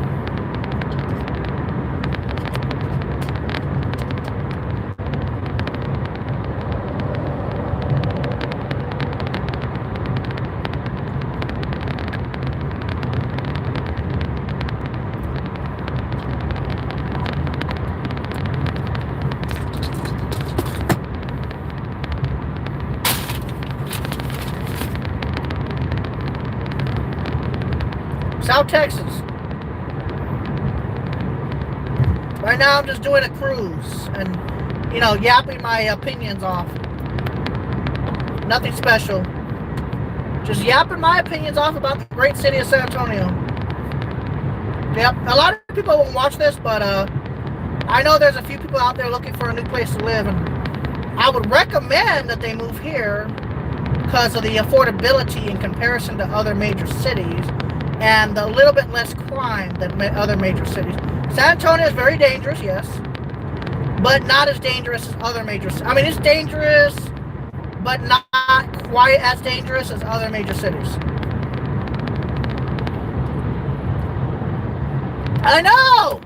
Speaker 2: South Texas. Right now I'm just doing a cruise and, you know, yapping my opinions off. Nothing special. Just yapping my opinions off about the great city of San Antonio. Yep, a lot of people won't watch this, but I know there's a few people out there looking for a new place to live, and I would recommend that they move here because of the affordability in comparison to other major cities. And a little bit less crime than other major cities. San Antonio is very dangerous, yes, but not as dangerous as other major cities. I mean, it's dangerous, but not quite as dangerous as other major cities. I know,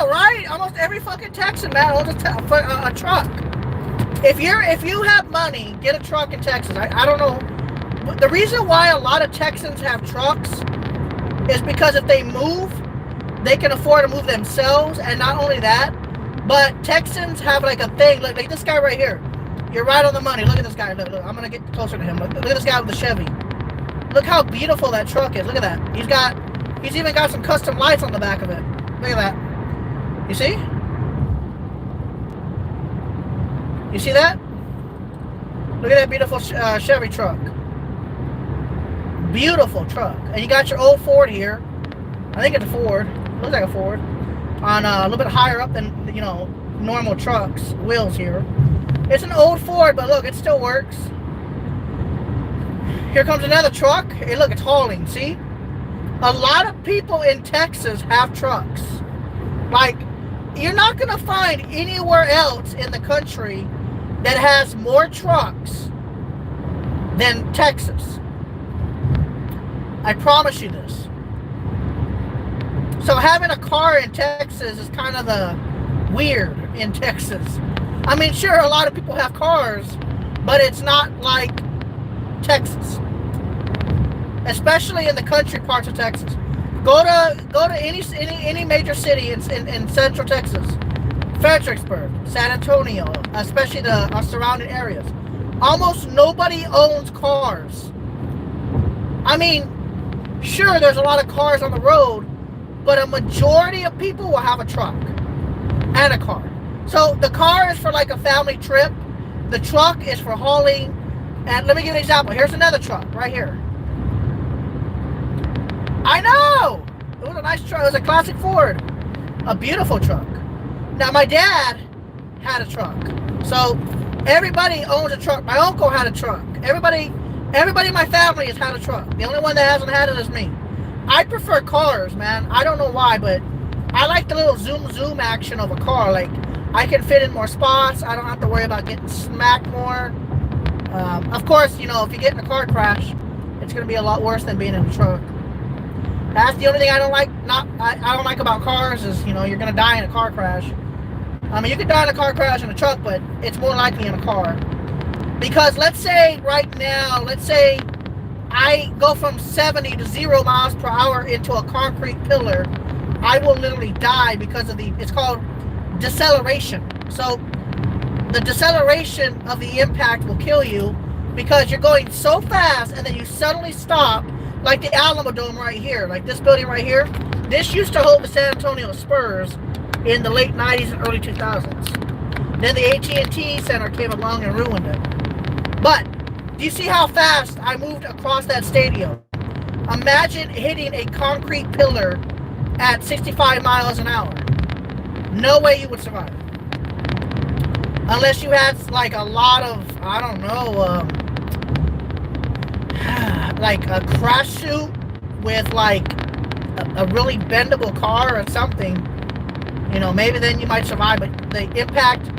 Speaker 2: right? Almost every fucking Texan, man, owns a truck. If you have money, get a truck in Texas. I don't know. The reason why a lot of Texans have trucks is because if they move, they can afford to move themselves, and not only that, but Texans have like a thing, like this guy right here. You're right on the money. Look at this guy. Look, I'm gonna get closer to him. Look at this guy with the Chevy. Look how beautiful that truck is. Look at that. He's even got some custom lights on the back of it. Look at that. You see? You see that? Look at that beautiful Chevy truck. Beautiful truck. And you got your old Ford here. I think it's a Ford. Looks like a Ford. On a little bit higher up than, you know, normal trucks. Wheels here. It's an old Ford, but look, it still works. Here comes another truck. Hey, look, it's hauling. See? A lot of people in Texas have trucks. Like, you're not going to find anywhere else in the country that has more trucks than Texas. I promise you this. So having a car in Texas is kind of the weird in Texas. I mean, sure, a lot of people have cars, but it's not like Texas. Especially in the country parts of Texas. Go to any major city in central Texas. Fredericksburg, San Antonio, especially the surrounding areas. Almost nobody owns cars. I mean, sure, there's a lot of cars on the road, but a majority of people will have a truck and a car. So the car is for like a family trip,
Speaker 1: The truck is for hauling. And let me give you an example. Here's another truck right here. I know! It was a nice truck. It was a classic Ford. A beautiful truck. Now, my dad had a truck. So, everybody owns a truck. My uncle had a truck. Everybody in my family has had a truck. The only one that hasn't had it is me. I prefer cars, man. I don't know why, but I like the little zoom action of a car. Like, I can fit in more spots. I don't have to worry about getting smacked more. Of course, you know, if you get in a car crash, it's going to be a lot worse than being in a truck. That's the only thing I don't like. I don't like about cars is, you know, you're going to die in a car crash. I mean, you could die in a car crash in a truck, but it's more likely in a car. Because let's say right now, let's say I go from 70 to 0 miles per hour into a concrete pillar, I will literally die because of it's called deceleration. So the deceleration of the impact will kill you because you're going so fast and then you suddenly stop, like the Alamo Dome right here, like this building right here. This used to hold the San Antonio Spurs in the late 90s and early 2000s. Then the AT&T Center came along and ruined it. But do you see how fast I moved across that stadium? Imagine hitting a concrete pillar at 65 miles an hour. No way you would survive. Unless you had like a lot of, I don't know, like a crash suit with like a really bendable car or something. You know, maybe then you might survive, but the impact,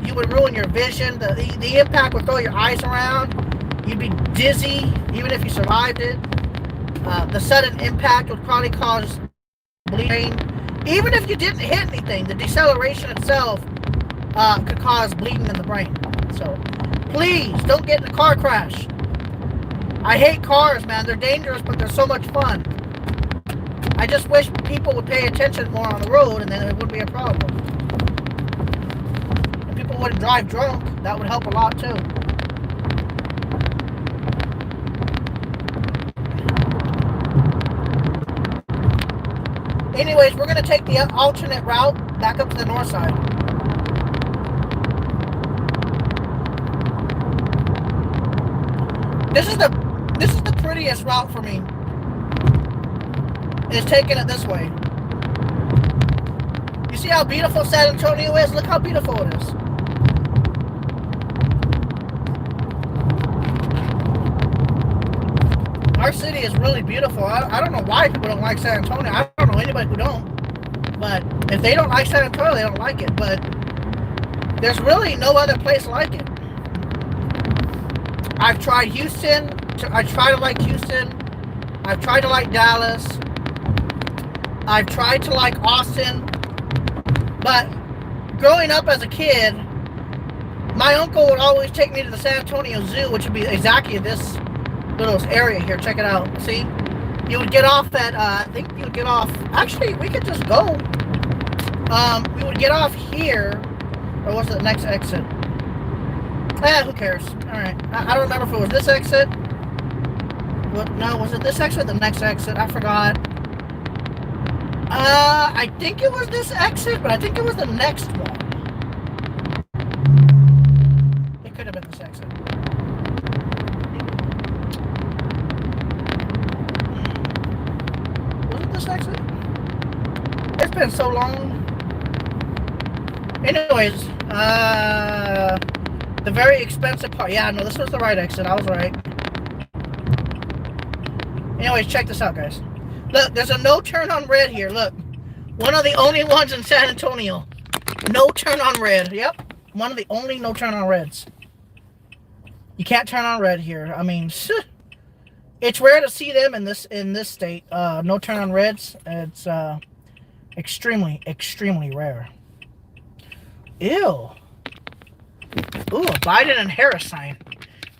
Speaker 1: you would ruin your vision. The impact would throw your eyes around. You'd be dizzy, even if you survived it. The sudden impact would probably cause bleeding. Even if you didn't hit anything, the deceleration itself could cause bleeding in the brain. So, please, don't get in a car crash. I hate cars, man. They're dangerous, but they're so much fun. I just wish people would pay attention more on the road, and then it wouldn't be a problem. If people wouldn't drive drunk, that would help a lot, too. Anyways, we're going to take the alternate route back up to the north side. This is the prettiest route for me. Is taking it this way. You see how beautiful San Antonio is? Look how beautiful it is. Our city is really beautiful. I don't know why people don't like San Antonio. I don't know anybody who don't. But if they don't like San Antonio, they don't like it. But there's really no other place like it. I've tried Houston. I try to like Houston. I've tried to like Dallas. I've tried to like Austin. But growing up as a kid, my uncle would always take me to the San Antonio Zoo, which would be exactly this little area here. Check it out. See? You would get off at, I think you would get off, actually, we could just go. We would get off here, or what's the next exit? Who cares? Alright. I don't remember if it was this exit. What? No, was it this exit or the next exit? I forgot. I think it was this exit, but I think it was the next one. It could have been this exit. Was it this exit? It's been so long. Anyways, the very expensive part. Yeah, no, this was the right exit. I was right. Anyways, check this out, guys. Look, there's a no turn on red here. Look. One of the only ones in San Antonio. No turn on red. Yep. One of the only no turn on reds. You can't turn on red here. I mean, it's rare to see them in this state. No turn on reds. It's extremely, extremely rare. Ew. Ooh, a Biden and Harris sign.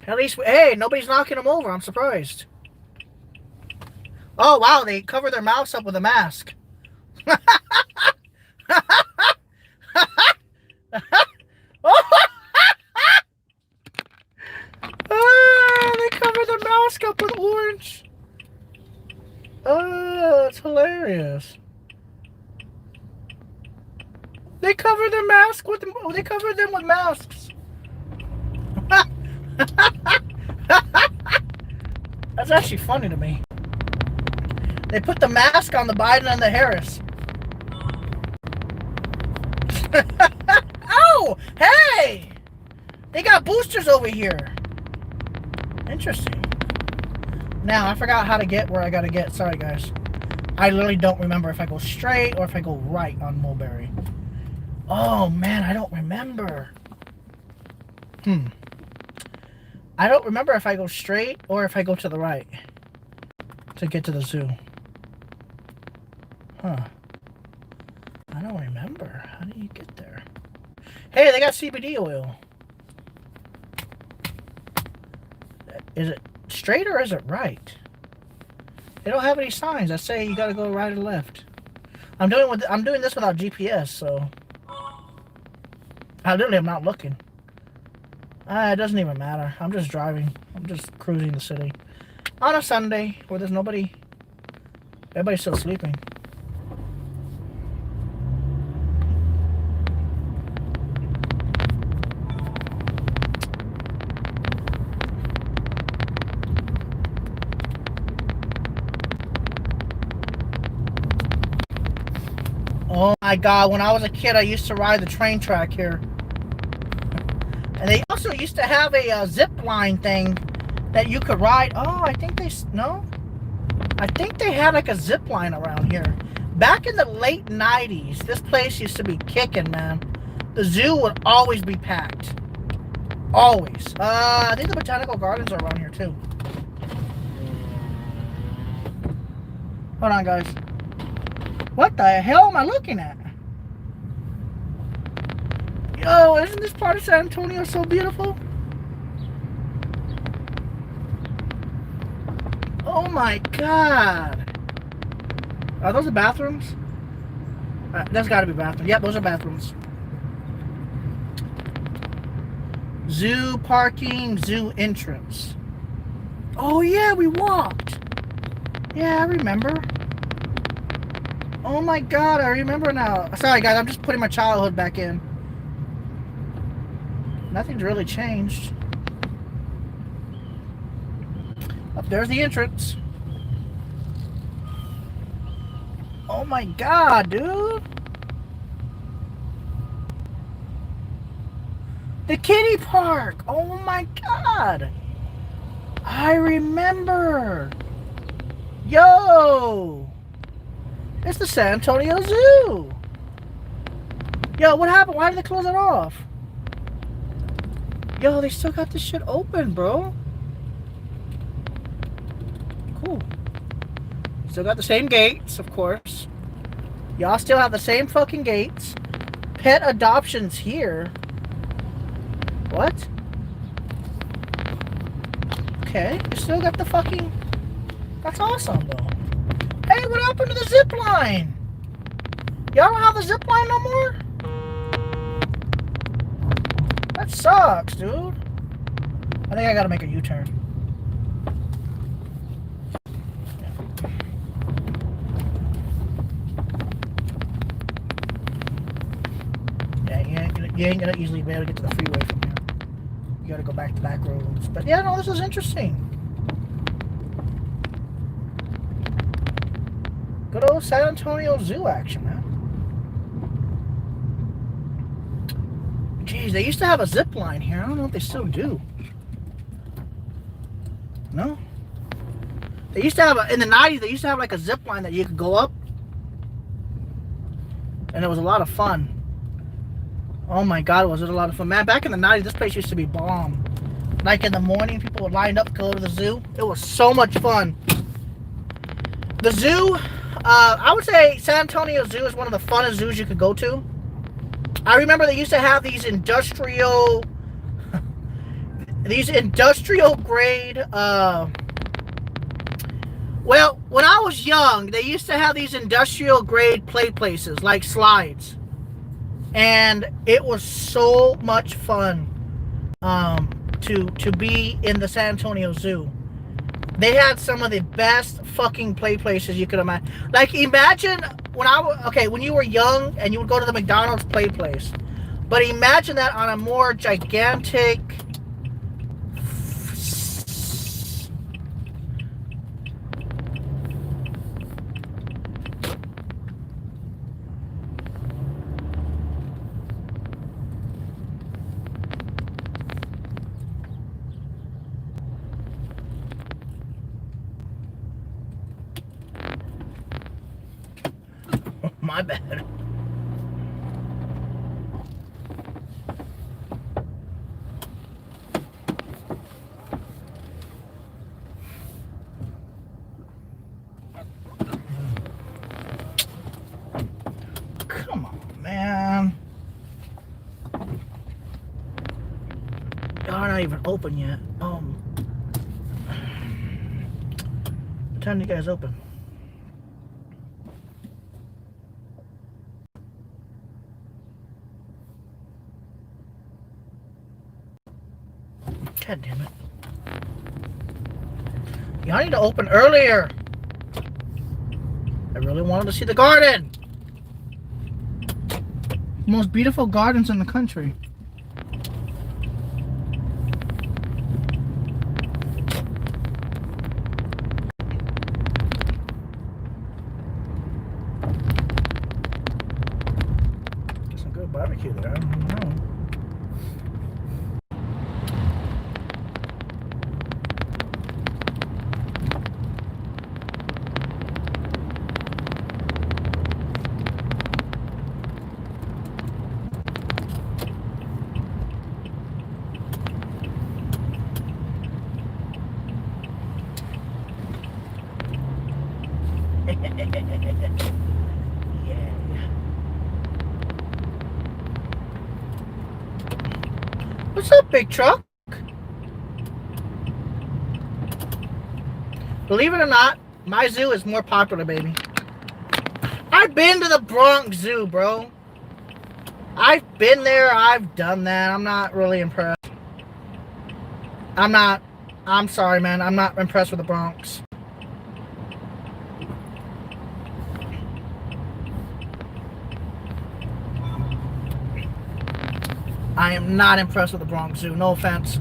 Speaker 1: At least, hey, nobody's knocking them over. I'm surprised. Oh, wow, they cover their mouths up with a mask. They cover their mask up with orange. Oh, that's hilarious. They cover their mask with them. They cover them with masks.
Speaker 2: That's actually funny to me. They put the mask on the Biden and the Harris. Oh, hey! They got boosters over here. Interesting. Now, I forgot how to get where I gotta get. Sorry, guys. I literally don't remember if I go straight or if I go right on Mulberry. Oh, man, I don't remember. I don't remember if I go straight or if I go to the right to get to the zoo. Huh. I don't remember. How do you get there? Hey, they got CBD oil. Is it straight or is it right? They don't have any signs that say you gotta go right or left. I'm doing this without GPS, so I literally am not looking. It doesn't even matter. I'm just driving. I'm just cruising the city on a Sunday where there's nobody. Everybody's still sleeping. Oh my God, when I was a kid, I used to ride the train track here. And they also used to have a zip line thing that you could ride. Oh, I think I think they had like a zip line around here. Back in the late 90s, this place used to be kicking, man. The zoo would always be packed. Always. I think the botanical gardens are around here too. Hold on, guys. What the hell am I looking at? Yo, isn't this part of San Antonio so beautiful? Oh my God. Are those the bathrooms? There's gotta be bathrooms. Yep, those are bathrooms. Zoo parking, zoo entrance. Oh yeah, we walked. Yeah, I remember. Oh my God, I remember now. Sorry guys, I'm just putting my childhood back in. Nothing's really changed. Up there's the entrance. Oh my God, dude. The kiddie park. Oh my God. I remember. Yo. It's the San Antonio Zoo. Yo, what happened? Why did they close it off? Yo, they still got this shit open, bro. Cool. Still got the same gates, of course. Y'all still have the same fucking gates. Pet adoptions here. What? Okay, you still got the fucking... That's awesome, though. Hey, what happened to the zip line? Y'all don't have the zip line no more? That sucks, dude. I think I gotta make a U-turn. Yeah, you ain't gonna easily be able to get to the freeway from here. You gotta go back to back roads. But yeah, no, this is interesting. Good old San Antonio Zoo action, man. Jeez, they used to have a zip line here. I don't know if they still do. No? They used to have in the 90s, they used to have like a zip line that you could go up. And it was a lot of fun. Oh my God, was it a lot of fun. Man, back in the 90s, this place used to be bomb. Like in the morning, people would line up to go to the zoo. It was so much fun. The zoo... I would say San Antonio Zoo is one of the funnest zoos you could go to. I remember they used to have these industrial grade, well, when I was young, they used to have these industrial grade play places, like slides. And it was so much fun to be in the San Antonio Zoo. They had some of the best fucking play places you could imagine. Like, imagine when you were young and you would go to the McDonald's play place. But imagine that on a more gigantic, my bad. Come on, man. Y'all are not even open yet. What time do you guys open? God damn it. Y'all need to open earlier. I really wanted to see the garden. Most beautiful gardens in the country. Some good barbecue there. I don't know. Yeah. What's up, big truck? Believe it or not, my zoo is more popular, baby. I've been to the Bronx Zoo, bro. I've been there. I've done that. I'm not really impressed. I'm sorry, man. I'm not impressed with the Bronx. I am not impressed with the Bronx Zoo. No offense.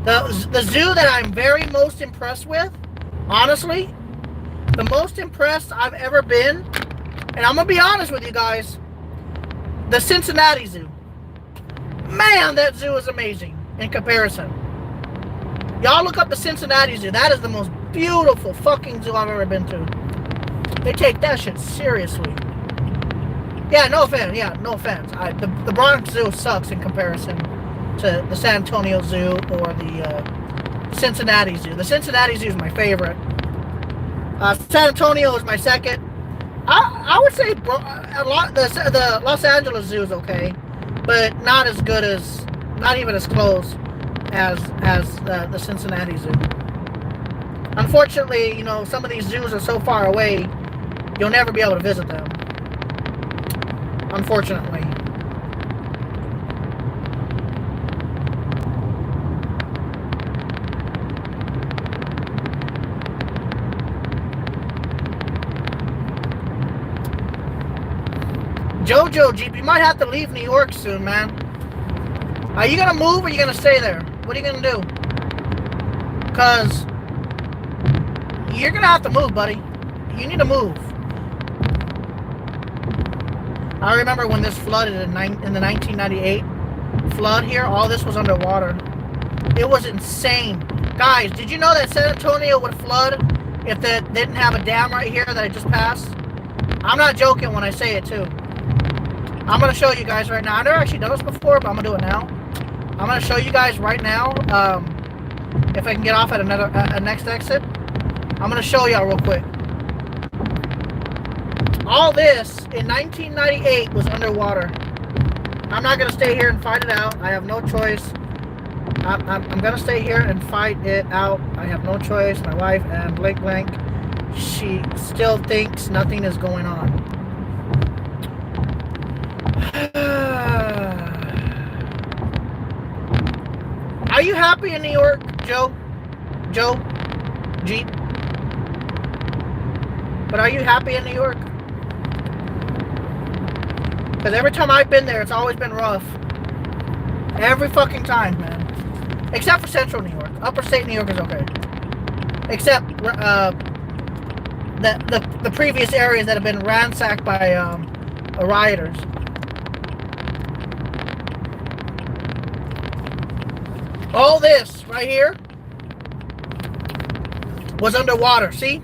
Speaker 2: The zoo that I'm very most impressed with, honestly, the most impressed I've ever been, and I'm gonna be honest with you guys, the Cincinnati Zoo. Man, that zoo is amazing in comparison. Y'all look up the Cincinnati Zoo. That is the most beautiful fucking zoo I've ever been to. They take that shit seriously. Yeah, no offense. Yeah, no offense. The Bronx Zoo sucks in comparison to the San Antonio Zoo or the Cincinnati Zoo. The Cincinnati Zoo is my favorite. San Antonio is my second. I would say the Los Angeles Zoo is okay, but not as good as, not even as close as the Cincinnati Zoo. Unfortunately, you know, some of these zoos are so far away, you'll never be able to visit them. Unfortunately. Jojo Jeep, you might have to leave New York soon, man. Are you gonna move or are you gonna stay there? What are you gonna do? Cause you're gonna have to move, buddy. You need to move. I remember when this flooded in the 1998 flood here, all this was underwater. It was insane. Guys, did you know that San Antonio would flood if they didn't have a dam right here that I just passed? I'm not joking when I say it too. I'm going to show you guys right now. I've never actually done this before, but I'm going to do it now. I'm going to show you guys right now, if I can get off at a next exit. I'm going to show y'all real quick. All this in 1998 was underwater. I'm not going to stay here and fight it out. I have no choice. I'm going to stay here and fight it out. I have no choice. My wife and blank, she still thinks nothing is going on. Are you happy in New York, Joe? Joe? Jeep? But are you happy in New York? Because every time I've been there, it's always been rough. Every fucking time, man. Except for Central New York. Upper State New York is okay. Except the previous areas that have been ransacked by rioters. All this right here was underwater. See?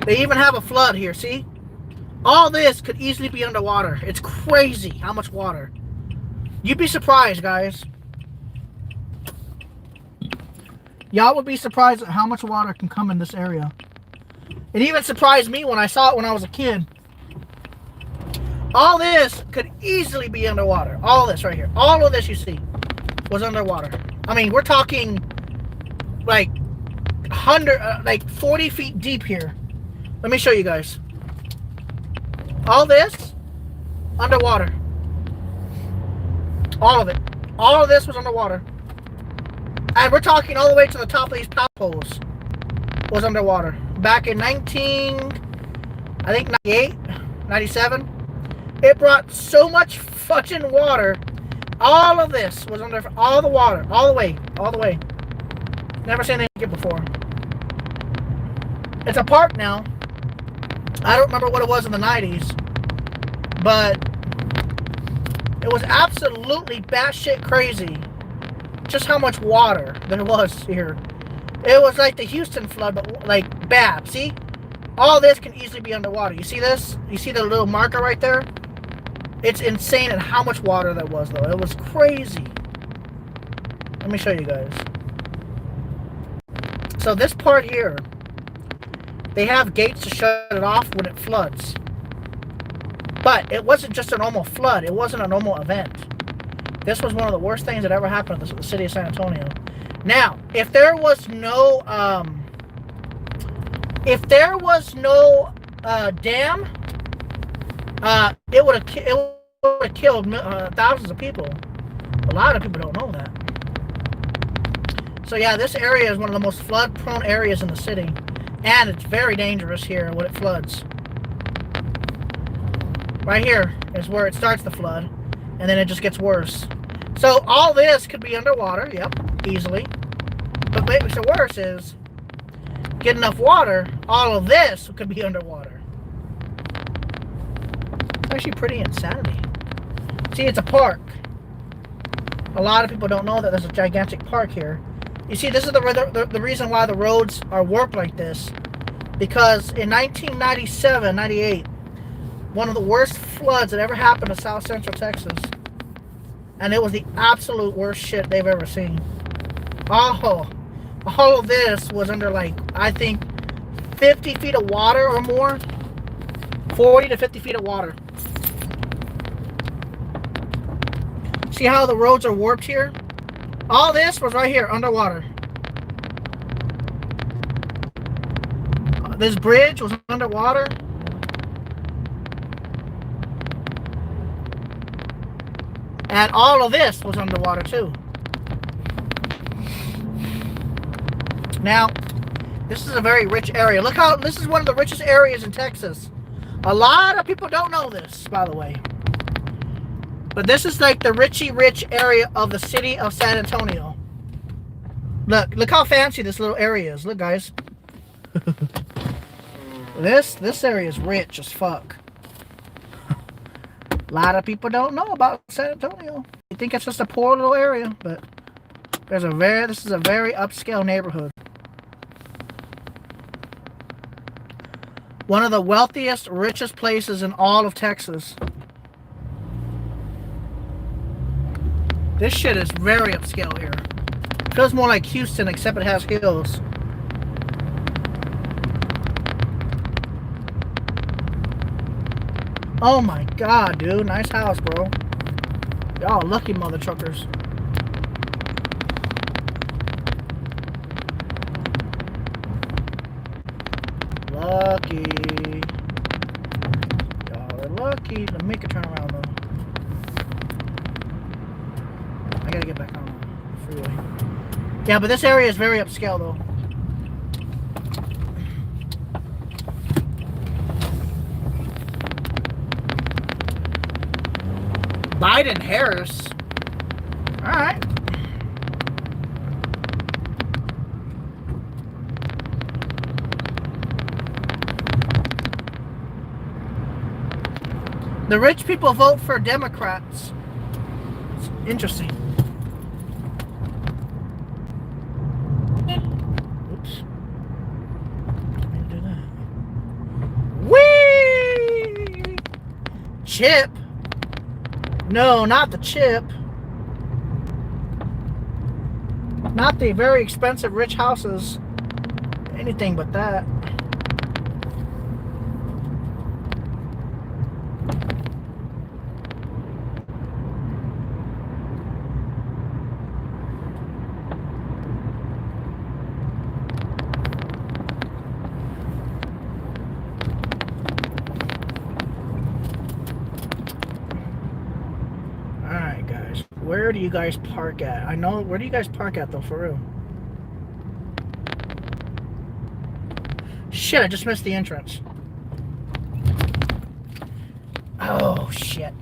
Speaker 2: They even have a flood here, see? All this could easily be underwater. It's crazy how much water. You'd be surprised, guys. Y'all would be surprised at how much water can come in this area. It even surprised me when I saw it when I was a kid. All this could easily be underwater. All this right here. All of this you see was underwater. I mean, we're talking like 40 feet deep here. Let me show you guys. All this underwater. All of it. All of this was underwater. And we're talking all the way to the top of these power poles was underwater. Back in 98, 97. It brought so much fucking water. All of this was under, all the water, all the way. Never seen anything like it before. It's a park now. I don't remember what it was in the 90s, but it was absolutely batshit crazy just how much water there was here. It was like the Houston flood, but like bad. See? All this can easily be underwater. You see this? You see the little marker right there? It's insane at how much water there was, though. It was crazy. Let me show you guys. So this part here, they have gates to shut it off when it floods. But it wasn't just a normal flood. It wasn't a normal event. This was one of the worst things that ever happened to the city of San Antonio. Now, if there was no dam, it would have killed thousands of people. A lot of people don't know that. So yeah, this area is one of the most flood-prone areas in the city, and it's very dangerous here when it floods. Right here is where it starts to flood, and then it just gets worse. So all this could be underwater, yep, easily. But what makes it worse is, get enough water, all of this could be underwater. It's actually pretty insanity. See, it's a park. A lot of people don't know that there's a gigantic park here. You see, this is the reason why the roads are warped like this. Because in 1997, 98, one of the worst floods that ever happened to South Central Texas. And it was the absolute worst shit they've ever seen. All of this was under, like, I think 50 feet of water or more. 40 to 50 feet of water. See how the roads are warped here? All this was right here, underwater. This bridge was underwater. And all of this was underwater too. Now, this is a very rich area. Look how, this is one of the richest areas in Texas. A lot of people don't know this, by the way. But this is like the richy rich area of the city of San Antonio. Look how fancy this little area is. Look, guys. This area is rich as fuck. A lot of people don't know about San Antonio. You think it's just a poor little area, but this is a very upscale neighborhood. One of the wealthiest, richest places in all of Texas. This shit is very upscale here. Feels more like Houston, except it has hills. Oh my god, dude. Nice house, bro. Y'all lucky mother truckers. Lucky. Y'all are lucky. Let me make a turn around, though. I gotta get back on the freeway. Yeah, but this area is very upscale, though. Biden Harris. All right. The rich people vote for Democrats. It's interesting. Oops. Didn't do that. chip. No, not the chip. Not the very expensive rich houses. Anything but that. Alright, guys. Where do you guys park at? I know. Where do you guys park at, though, for real? Shit, I just missed the entrance. Oh, shit.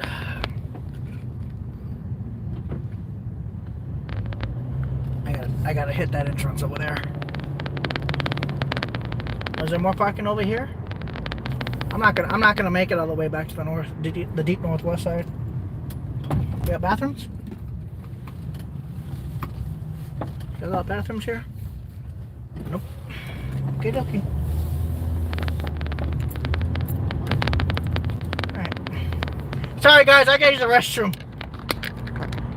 Speaker 2: I gotta hit that entrance over there. Is there more parking over here? I'm not gonna make it all the way back to the deep northwest side. We got bathrooms? Got a lot of bathrooms here? Nope. Okay, dokie. Alright. Sorry guys, I gotta use the restroom.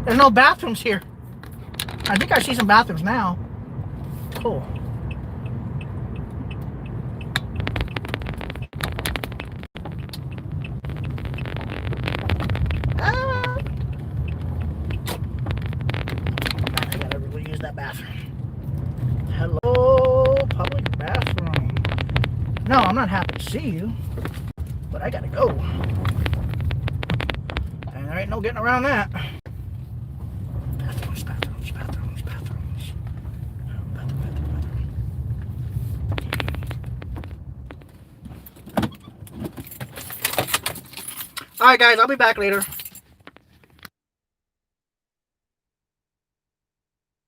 Speaker 2: There's no bathrooms here. I think I see some bathrooms now. Cool. I gotta really use that bathroom. Hello, public bathroom. No, I'm not happy to see you, but I gotta go. And there ain't no getting around that. Bathrooms, bathrooms, bathrooms, bathrooms. Alright guys, I'll be back later.